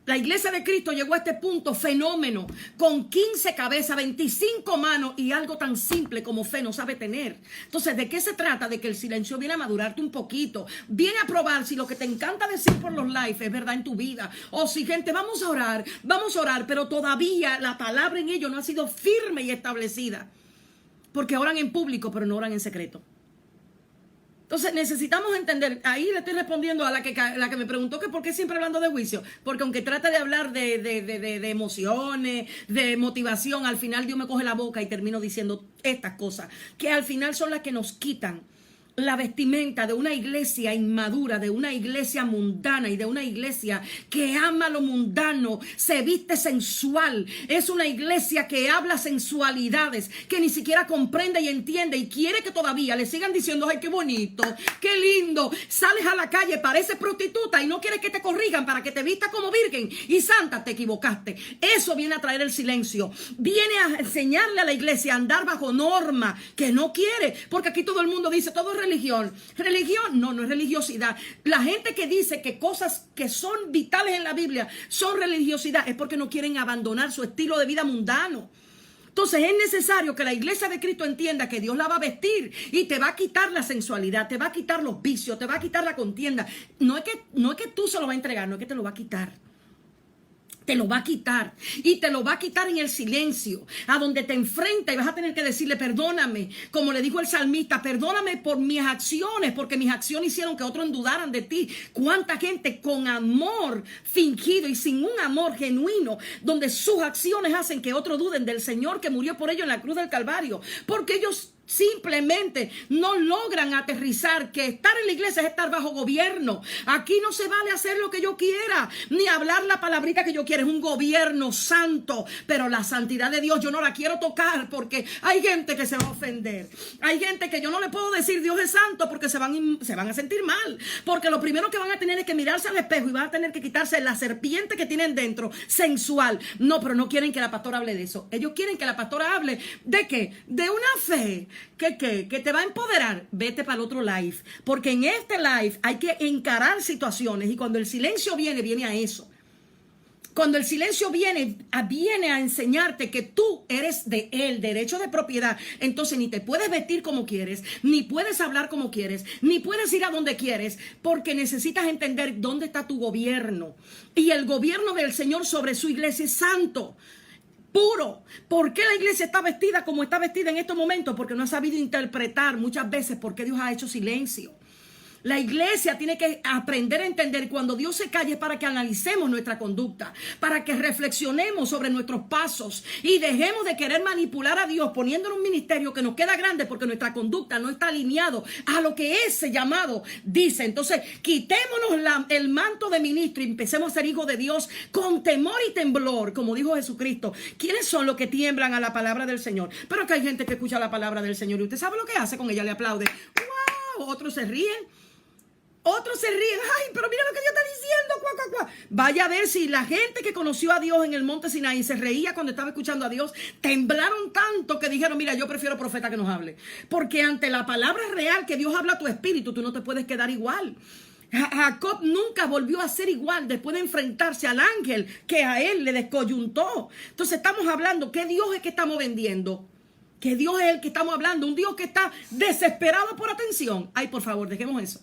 La iglesia de Cristo llegó a este punto fenómeno, con 15 cabezas, 25 manos y algo tan simple como fe no sabe tener. Entonces, ¿de qué se trata? De que el silencio viene a madurarte un poquito, viene a probar si lo que te encanta decir por los live es verdad en tu vida. O si, gente, vamos a orar, pero todavía la palabra en ellos no ha sido firme y establecida. Porque oran en público, pero no oran en secreto. Entonces necesitamos entender, ahí le estoy respondiendo a la que me preguntó que por qué siempre hablando de juicio, porque aunque trata de hablar de emociones, de motivación, al final Dios me coge la boca y termino diciendo estas cosas, que al final son las que nos quitan la vestimenta de una iglesia inmadura, de una iglesia mundana y de una iglesia que ama lo mundano, se viste sensual. Es una iglesia que habla sensualidades, que ni siquiera comprende y entiende y quiere que todavía le sigan diciendo, ay, qué bonito, qué lindo. Sales a la calle, pareces prostituta y no quieres que te corrijan para que te vistas como virgen y santa. Te equivocaste. Eso viene a traer el silencio. Viene a enseñarle a la iglesia a andar bajo norma que no quiere, porque aquí todo el mundo dice, todo es religión. Religión no es religiosidad. La gente que dice que cosas que son vitales en la Biblia son religiosidad es porque no quieren abandonar su estilo de vida mundano. Entonces es necesario que la iglesia de Cristo entienda que Dios la va a vestir y te va a quitar la sensualidad, te va a quitar los vicios, te va a quitar la contienda. No es que tú se lo vas a entregar, no es que te lo va a quitar. Te lo va a quitar y te lo va a quitar en el silencio, a donde te enfrenta y vas a tener que decirle, perdóname, como le dijo el salmista, perdóname por mis acciones, porque mis acciones hicieron que otros dudaran de ti. Cuánta gente con amor fingido y sin un amor genuino, donde sus acciones hacen que otros duden del Señor que murió por ellos en la cruz del Calvario, porque ellos simplemente no logran aterrizar que estar en la iglesia es estar bajo gobierno. Aquí no se vale hacer lo que yo quiera, ni hablar la palabrita que yo quiera. Es un gobierno santo, pero la santidad de Dios yo no la quiero tocar porque hay gente que se va a ofender. Hay gente que yo no le puedo decir Dios es santo porque se van a sentir mal. Porque lo primero que van a tener es que mirarse al espejo y van a tener que quitarse la serpiente que tienen dentro, sensual. No, pero no quieren que la pastora hable de eso. Ellos quieren que la pastora hable ¿de qué? De una fe que te va a empoderar. Vete para el otro live, porque en este live hay que encarar situaciones y cuando el silencio viene a eso. Cuando el silencio viene a enseñarte que tú eres de él, derecho de propiedad. Entonces ni te puedes vestir como quieres, ni puedes hablar como quieres, ni puedes ir a donde quieres, porque necesitas entender dónde está tu gobierno. Y el gobierno del Señor sobre su iglesia es santo, puro. ¿Por qué la iglesia está vestida como está vestida en estos momentos? Porque no ha sabido interpretar muchas veces por qué Dios ha hecho silencio. La iglesia tiene que aprender a entender cuando Dios se calle para que analicemos nuestra conducta, para que reflexionemos sobre nuestros pasos y dejemos de querer manipular a Dios poniendo en un ministerio que nos queda grande porque nuestra conducta no está alineado a lo que ese llamado dice. Entonces quitémonos el manto de ministro y empecemos a ser hijos de Dios con temor y temblor, como dijo Jesucristo. ¿Quiénes son los que tiemblan a la palabra del Señor? Pero que hay gente que escucha la palabra del Señor y usted sabe lo que hace con ella, le aplaude. ¡Wow! Otros se ríen. Otros se ríen, ay, pero mira lo que Dios está diciendo, cuá, cuá, cuá. Vaya a ver si la gente que conoció a Dios en el monte Sinaí se reía cuando estaba escuchando a Dios, temblaron tanto que dijeron, mira, yo prefiero profeta que nos hable. Porque ante la palabra real que Dios habla a tu espíritu, tú no te puedes quedar igual. Jacob nunca volvió a ser igual después de enfrentarse al ángel que a él le descoyuntó. Entonces estamos hablando, ¿qué Dios es que estamos vendiendo? ¿Qué Dios es el que estamos hablando? Un Dios que está desesperado por atención. Ay, por favor, dejemos eso.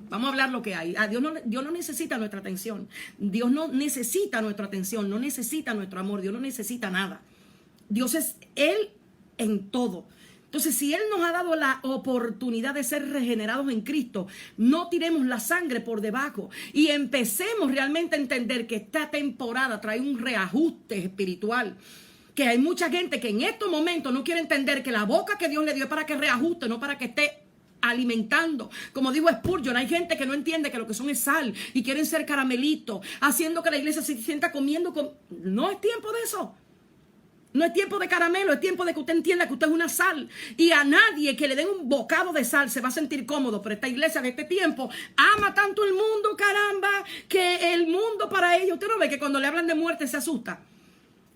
Vamos a hablar lo que hay. Dios no necesita nuestra atención. Dios no necesita nuestra atención, no necesita nuestro amor. Dios no necesita nada. Dios es Él en todo. Entonces, si Él nos ha dado la oportunidad de ser regenerados en Cristo, no tiremos la sangre por debajo y empecemos realmente a entender que esta temporada trae un reajuste espiritual. Que hay mucha gente que en estos momentos no quiere entender que la boca que Dios le dio es para que reajuste, no para que esté alimentando. Como digo Spurgeon, hay gente que no entiende que lo que son es sal y quieren ser caramelitos, haciendo que la iglesia se sienta comiendo. No es tiempo de eso. No es tiempo de caramelo, es tiempo de que usted entienda que usted es una sal. Y a nadie que le den un bocado de sal se va a sentir cómodo. Pero esta iglesia de este tiempo ama tanto el mundo, caramba, que el mundo para ellos, usted no ve que cuando le hablan de muerte se asusta.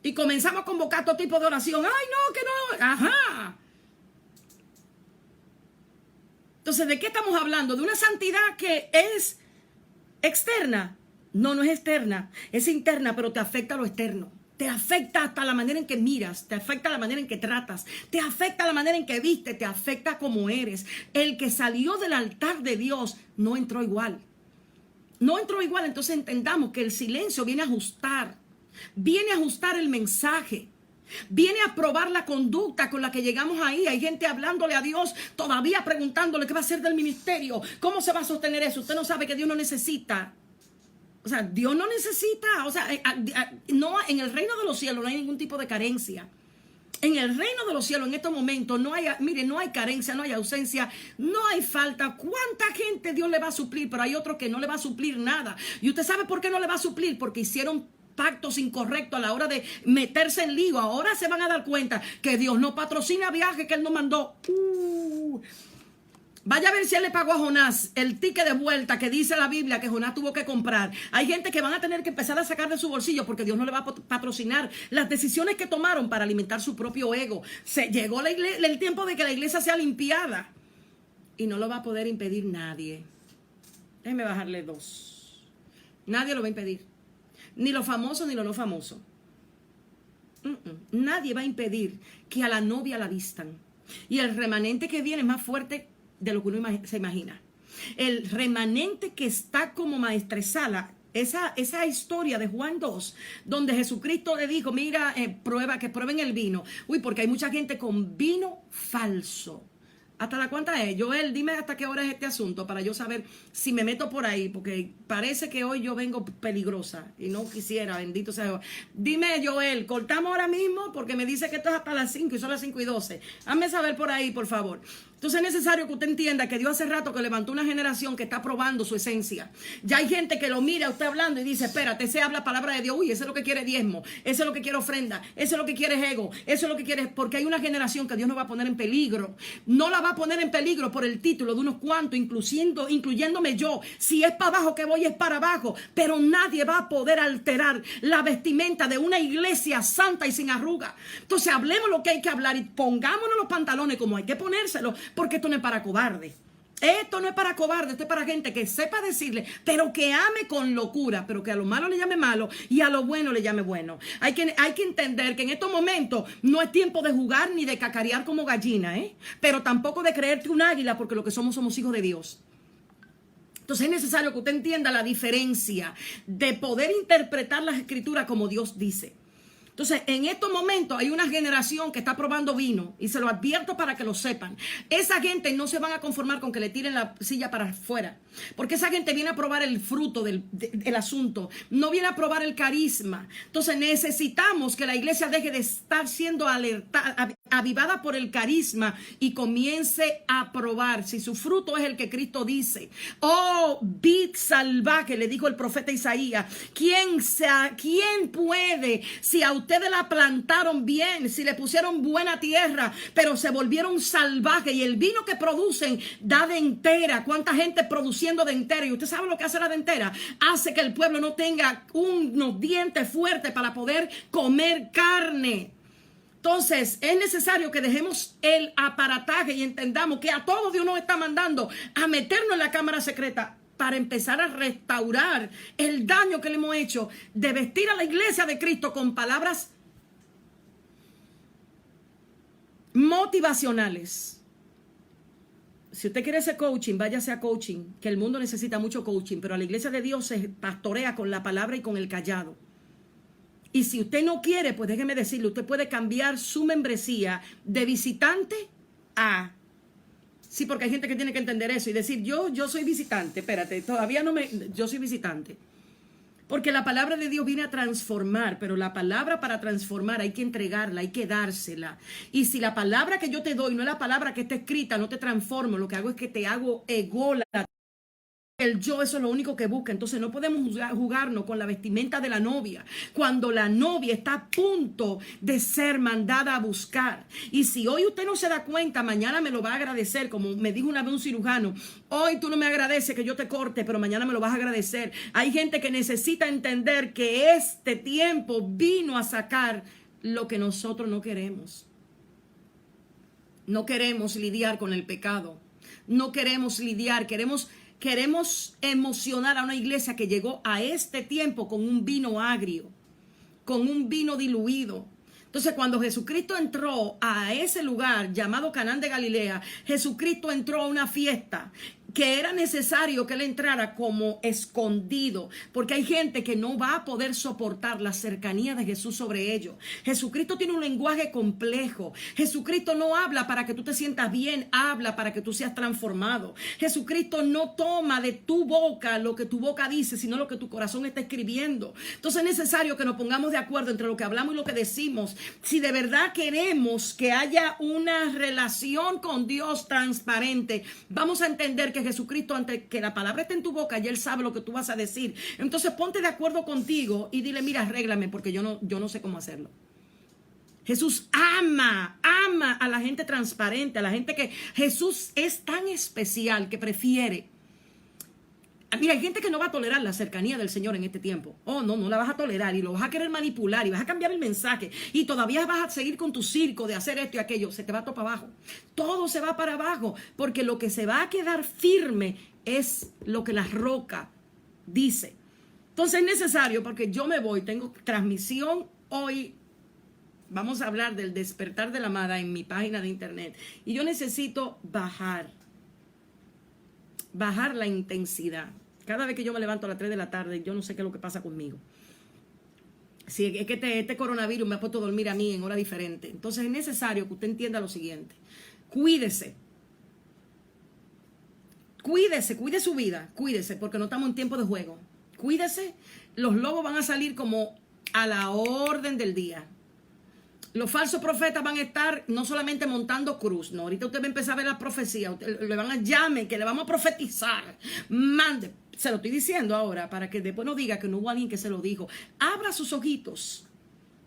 Y comenzamos a convocar todo tipo de oración. Ay, no, que no. Ajá. Entonces, ¿de qué estamos hablando? ¿De una santidad que es externa? No, no es externa, es interna, pero te afecta lo externo. Te afecta hasta la manera en que miras, te afecta la manera en que tratas, te afecta la manera en que viste, te afecta como eres. El que salió del altar de Dios no entró igual. No entró igual, entonces entendamos que el silencio viene a ajustar el mensaje. Viene a probar la conducta con la que llegamos ahí. Hay gente hablándole a Dios, todavía preguntándole qué va a hacer del ministerio, cómo se va a sostener eso. Usted no sabe que Dios no necesita. O sea, Dios no necesita. O sea, no, en el reino de los cielos no hay ningún tipo de carencia. En el reino de los cielos, en estos momentos, no hay, mire, no hay carencia, no hay ausencia, no hay falta. ¿Cuánta gente Dios le va a suplir? Pero hay otros que no le va a suplir nada. ¿Y usted sabe por qué no le va a suplir? Porque hicieron pactos incorrectos a la hora de meterse en lío. Ahora se van a dar cuenta que Dios no patrocina viajes que Él no mandó. Vaya a ver si Él le pagó a Jonás el ticket de vuelta que dice la Biblia que Jonás tuvo que comprar. Hay gente que van a tener que empezar a sacar de su bolsillo porque Dios no le va a patrocinar las decisiones que tomaron para alimentar su propio ego. Llegó el tiempo de que la iglesia sea limpiada y no lo va a poder impedir nadie. Déjeme bajarle 2. Nadie lo va a impedir. Ni los famosos ni los no famosos. Nadie va a impedir que a la novia la vistan. Y el remanente que viene es más fuerte de lo que uno se imagina. El remanente que está como maestresala, esa historia de Juan 2, donde Jesucristo le dijo, mira, que prueben el vino. Uy, porque hay mucha gente con vino falso. ¿Hasta la cuánta es? Joel, dime hasta qué hora es este asunto para yo saber si me meto por ahí, porque parece que hoy yo vengo peligrosa y no quisiera, bendito sea Dios. Dime, Joel, cortamos ahora mismo porque me dice que esto es hasta las 5 y son las 5:12. Hazme saber por ahí, por favor. Entonces es necesario que usted entienda que Dios hace rato que levantó una generación que está probando su esencia. Ya hay gente que lo mira a usted hablando y dice, espérate, ese habla palabra de Dios. Uy, ese es lo que quiere diezmo, ese es lo que quiere ofrenda, ese es lo que quiere ego, eso es lo que quiere, porque hay una generación que Dios no va a poner en peligro. No la va a poner en peligro por el título de unos cuantos, incluyéndome yo. Si es para abajo que voy, es para abajo. Pero nadie va a poder alterar la vestimenta de una iglesia santa y sin arruga. Entonces hablemos lo que hay que hablar y pongámonos los pantalones como hay que ponérselos. Porque esto no es para cobarde. Esto no es para cobarde, esto es para gente que sepa decirle, pero que ame con locura, pero que a lo malo le llame malo y a lo bueno le llame bueno. Hay que entender que en estos momentos no es tiempo de jugar ni de cacarear como gallina, pero tampoco de creerte un águila, porque lo que somos hijos de Dios. Entonces es necesario que usted entienda la diferencia de poder interpretar las escrituras como Dios dice. Entonces, en estos momentos hay una generación que está probando vino y se lo advierto para que lo sepan. Esa gente no se van a conformar con que le tiren la silla para afuera, porque esa gente viene a probar el fruto del asunto, no viene a probar el carisma. Entonces, necesitamos que la iglesia deje de estar siendo avivada por el carisma y comience a probar si su fruto es el que Cristo dice. Oh, vid salvaje, le dijo el profeta Isaías. ¿Quién puede, si a ustedes la plantaron bien, si le pusieron buena tierra, pero se volvieron salvajes y el vino que producen da dentera? ¿Cuánta gente produciendo dentera? Y usted sabe lo que hace la dentera. Hace que el pueblo no tenga unos dientes fuertes para poder comer carne. Entonces es necesario que dejemos el aparataje y entendamos que a todos Dios nos está mandando a meternos en la cámara secreta para empezar a restaurar el daño que le hemos hecho de vestir a la iglesia de Cristo con palabras motivacionales. Si usted quiere hacer coaching, váyase a coaching, que el mundo necesita mucho coaching, pero a la iglesia de Dios se pastorea con la palabra y con el callado. Y si usted no quiere, pues déjeme decirle, usted puede cambiar su membresía de visitante a... Sí, porque hay gente que tiene que entender eso y decir, yo soy visitante, espérate, yo soy visitante. Porque la palabra de Dios viene a transformar, pero la palabra para transformar hay que entregarla, hay que dársela. Y si la palabra que yo te doy no es la palabra que está escrita, no te transformo, lo que hago es que te hago ególatra. El yo, eso es lo único que busca. Entonces no podemos jugarnos con la vestimenta de la novia cuando la novia está a punto de ser mandada a buscar. Y si hoy usted no se da cuenta, mañana me lo va a agradecer. Como me dijo una vez un cirujano, hoy tú no me agradeces que yo te corte, pero mañana me lo vas a agradecer. Hay gente que necesita entender que este tiempo vino a sacar lo que nosotros no queremos. No queremos lidiar con el pecado. No queremos lidiar, queremos emocionar a una iglesia que llegó a este tiempo con un vino agrio, con un vino diluido. Entonces, cuando Jesucristo entró a ese lugar llamado Canaán de Galilea, Jesucristo entró a una fiesta. que era necesario que él entrara como escondido, porque hay gente que no va a poder soportar la cercanía de Jesús sobre ellos. Jesucristo tiene un lenguaje complejo. Jesucristo no habla para que tú te sientas bien, habla para que tú seas transformado. Jesucristo no toma de tu boca lo que tu boca dice, sino lo que tu corazón está escribiendo. Entonces es necesario que nos pongamos de acuerdo entre lo que hablamos y lo que decimos. Si de verdad queremos que haya una relación con Dios transparente, vamos a entender que Jesucristo, antes que la palabra esté en tu boca, ya Él sabe lo que tú vas a decir. Entonces ponte de acuerdo contigo y dile, mira, arréglame porque yo no sé cómo hacerlo. Jesús ama a la gente transparente, a la gente que Jesús es tan especial que prefiere. Mira, hay gente que no va a tolerar la cercanía del Señor en este tiempo. Oh, no la vas a tolerar y lo vas a querer manipular y vas a cambiar el mensaje y todavía vas a seguir con tu circo de hacer esto y aquello. Se te va todo para abajo. Todo se va para abajo porque lo que se va a quedar firme es lo que la roca dice. Entonces es necesario, porque yo me voy, tengo transmisión hoy. Vamos a hablar del despertar de la amada en mi página de internet. Y yo necesito bajar la intensidad. Cada vez que yo me levanto a las 3 de la tarde, yo no sé qué es lo que pasa conmigo. Si es que este coronavirus me ha puesto a dormir a mí en hora diferente. Entonces es necesario que usted entienda lo siguiente. Cuídese, cuide su vida, cuídese, porque no estamos en tiempo de juego. Cuídese, los lobos van a salir como a la orden del día. Los falsos profetas van a estar no solamente montando cruz, no. Ahorita usted va a empezar a ver las profecías. Le van a llamar, que le vamos a profetizar. Mande. Se lo estoy diciendo ahora para que después no diga que no hubo alguien que se lo dijo. Abra sus ojitos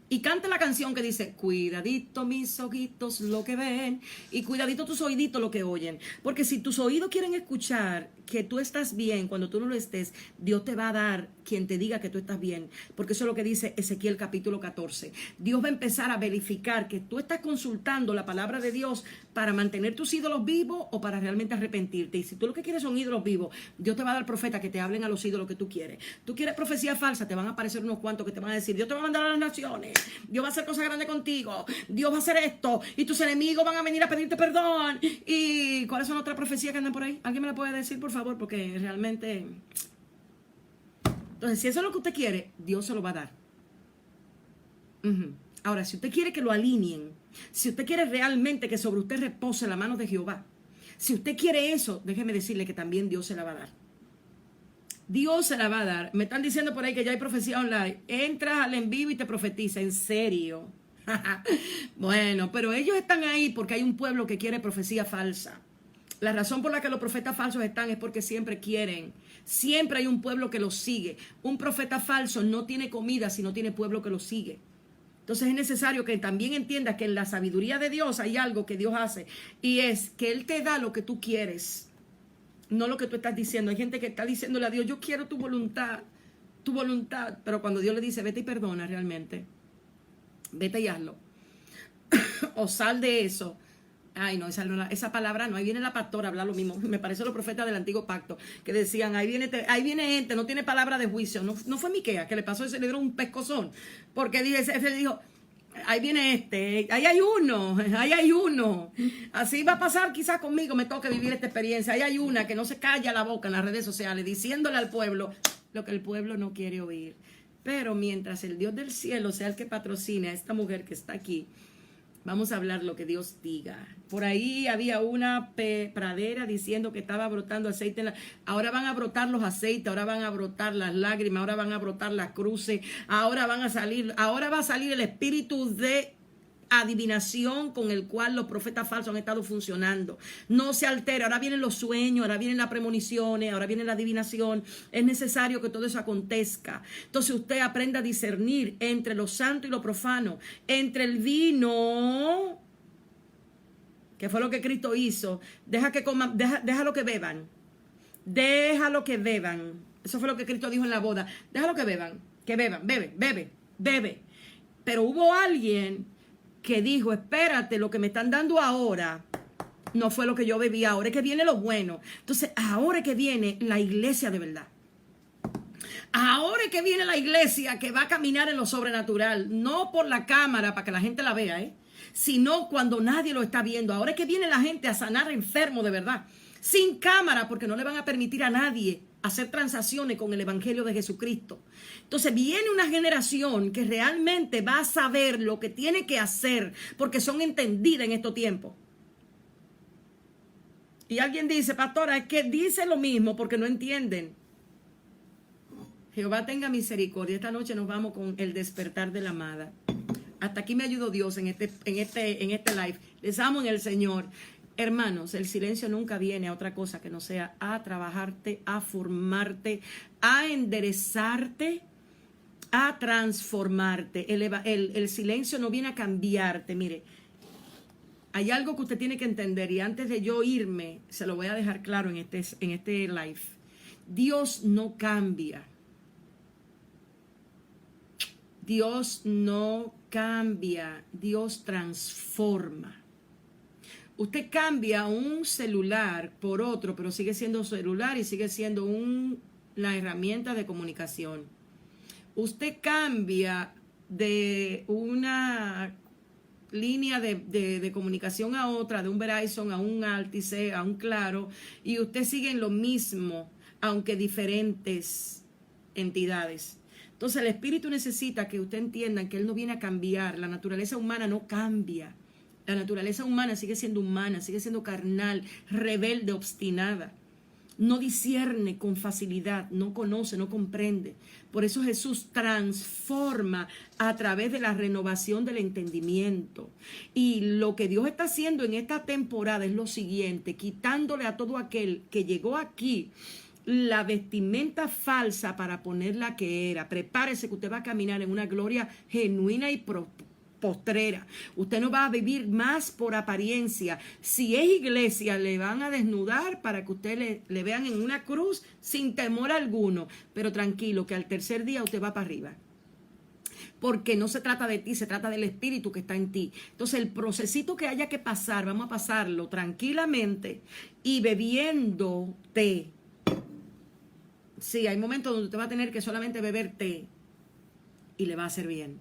y cante la canción que dice: cuidadito mis ojitos lo que ven y cuidadito tus oíditos lo que oyen. Porque si tus oídos quieren escuchar que tú estás bien cuando tú no lo estés, Dios te va a dar quien te diga que tú estás bien, porque eso es lo que dice Ezequiel capítulo 14. Dios va a empezar a verificar que tú estás consultando la palabra de Dios para mantener tus ídolos vivos o para realmente arrepentirte. Y si tú lo que quieres son ídolos vivos, Dios te va a dar profetas que te hablen a los ídolos que tú quieres. Tú quieres profecía falsa, te van a aparecer unos cuantos que te van a decir: Dios te va a mandar a las naciones, Dios va a hacer cosas grandes contigo, Dios va a hacer esto, y tus enemigos van a venir a pedirte perdón. ¿Y cuáles son otras profecías que andan por ahí? ¿Alguien me la puede decir, por favor? Porque realmente... Entonces, si eso es lo que usted quiere, Dios se lo va a dar. Ahora, si usted quiere que lo alineen, si usted quiere realmente que sobre usted repose la mano de Jehová, si usted quiere eso, déjeme decirle que también Dios se la va a dar. Dios se la va a dar. Me están diciendo por ahí que ya hay profecía online. Entras al en vivo y te profetiza. ¿En serio? Bueno, pero ellos están ahí porque hay un pueblo que quiere profecía falsa. La razón por la que los profetas falsos están es porque siempre quieren. Siempre hay un pueblo que los sigue. Un profeta falso no tiene comida si no tiene pueblo que los sigue. Entonces es necesario que también entiendas que en la sabiduría de Dios hay algo que Dios hace. Y es que Él te da lo que tú quieres, no lo que tú estás diciendo. Hay gente que está diciéndole a Dios: yo quiero tu voluntad. Pero cuando Dios le dice: vete y perdona realmente, vete y hazlo, o sal de eso. Ay, no, esa palabra no. Ahí viene la pastora a hablar lo mismo. Me parece los profetas del antiguo pacto que decían: ahí viene gente, no tiene palabra de juicio. No fue Miqueas que le pasó ese, le dieron un pescozón, porque ese dijo: ahí viene ahí hay uno. Así va a pasar quizás conmigo, me toque vivir esta experiencia. Ahí hay una que no se calla la boca en las redes sociales diciéndole al pueblo lo que el pueblo no quiere oír. Pero mientras el Dios del cielo sea el que patrocine a esta mujer que está aquí, vamos a hablar lo que Dios diga. Por ahí había una pradera diciendo que estaba brotando aceite. Ahora van a brotar los aceites, ahora van a brotar las lágrimas, ahora van a brotar las cruces, ahora va a salir el espíritu de adivinación con el cual los profetas falsos han estado funcionando. No se altera. Ahora vienen los sueños, ahora vienen las premoniciones, ahora viene la adivinación. Es necesario que todo eso acontezca. Entonces usted aprenda a discernir entre lo santo y lo profano, entre el vino, que fue lo que Cristo hizo. Deja lo que beban. Déjalo que beban. Eso fue lo que Cristo dijo en la boda. Déjalo que beban. Que beban. Bebe. Pero hubo alguien que dijo: espérate, lo que me están dando ahora no fue lo que yo bebí, ahora es que viene lo bueno. Entonces, ahora es que viene la iglesia de verdad. Ahora es que viene la iglesia que va a caminar en lo sobrenatural, no por la cámara para que la gente la vea, sino cuando nadie lo está viendo. Ahora es que viene la gente a sanar enfermos de verdad. sin cámara, porque no le van a permitir a nadie hacer transacciones con el evangelio de Jesucristo. Entonces viene una generación que realmente va a saber lo que tiene que hacer, porque son entendidas en estos tiempos. Y alguien dice, pastora, es que dice lo mismo porque no entienden. Jehová tenga misericordia. Esta noche nos vamos con el despertar de la amada. Hasta aquí me ayudó Dios en este live. Les amo en el Señor. Hermanos, el silencio nunca viene a otra cosa que no sea a trabajarte, a formarte, a enderezarte, a transformarte. El silencio no viene a cambiarte. Mire, hay algo que usted tiene que entender, y antes de yo irme, se lo voy a dejar claro en este live. Dios no cambia. Dios no cambia, Dios transforma. Usted cambia un celular por otro, pero sigue siendo celular y sigue siendo la herramienta de comunicación. Usted cambia de una línea de comunicación a otra, de un Verizon a un Altice, a un Claro, y usted sigue en lo mismo, aunque diferentes entidades. Entonces el Espíritu necesita que usted entienda que Él no viene a cambiar. La naturaleza humana no cambia. La naturaleza humana sigue siendo humana, sigue siendo carnal, rebelde, obstinada. No discierne con facilidad, no conoce, no comprende. Por eso Jesús transforma a través de la renovación del entendimiento. Y lo que Dios está haciendo en esta temporada es lo siguiente, quitándole a todo aquel que llegó aquí la vestimenta falsa para poner la que era. Prepárese que usted va a caminar en una gloria genuina y postrera. Usted no va a vivir más por apariencia. Si es iglesia, le van a desnudar para que usted le vean en una cruz sin temor alguno. Pero tranquilo, que al tercer día usted va para arriba. Porque no se trata de ti, se trata del Espíritu que está en ti. Entonces el procesito que haya que pasar, vamos a pasarlo tranquilamente y bebiendo té. Sí, hay momentos donde usted va a tener que solamente beber té y le va a hacer bien.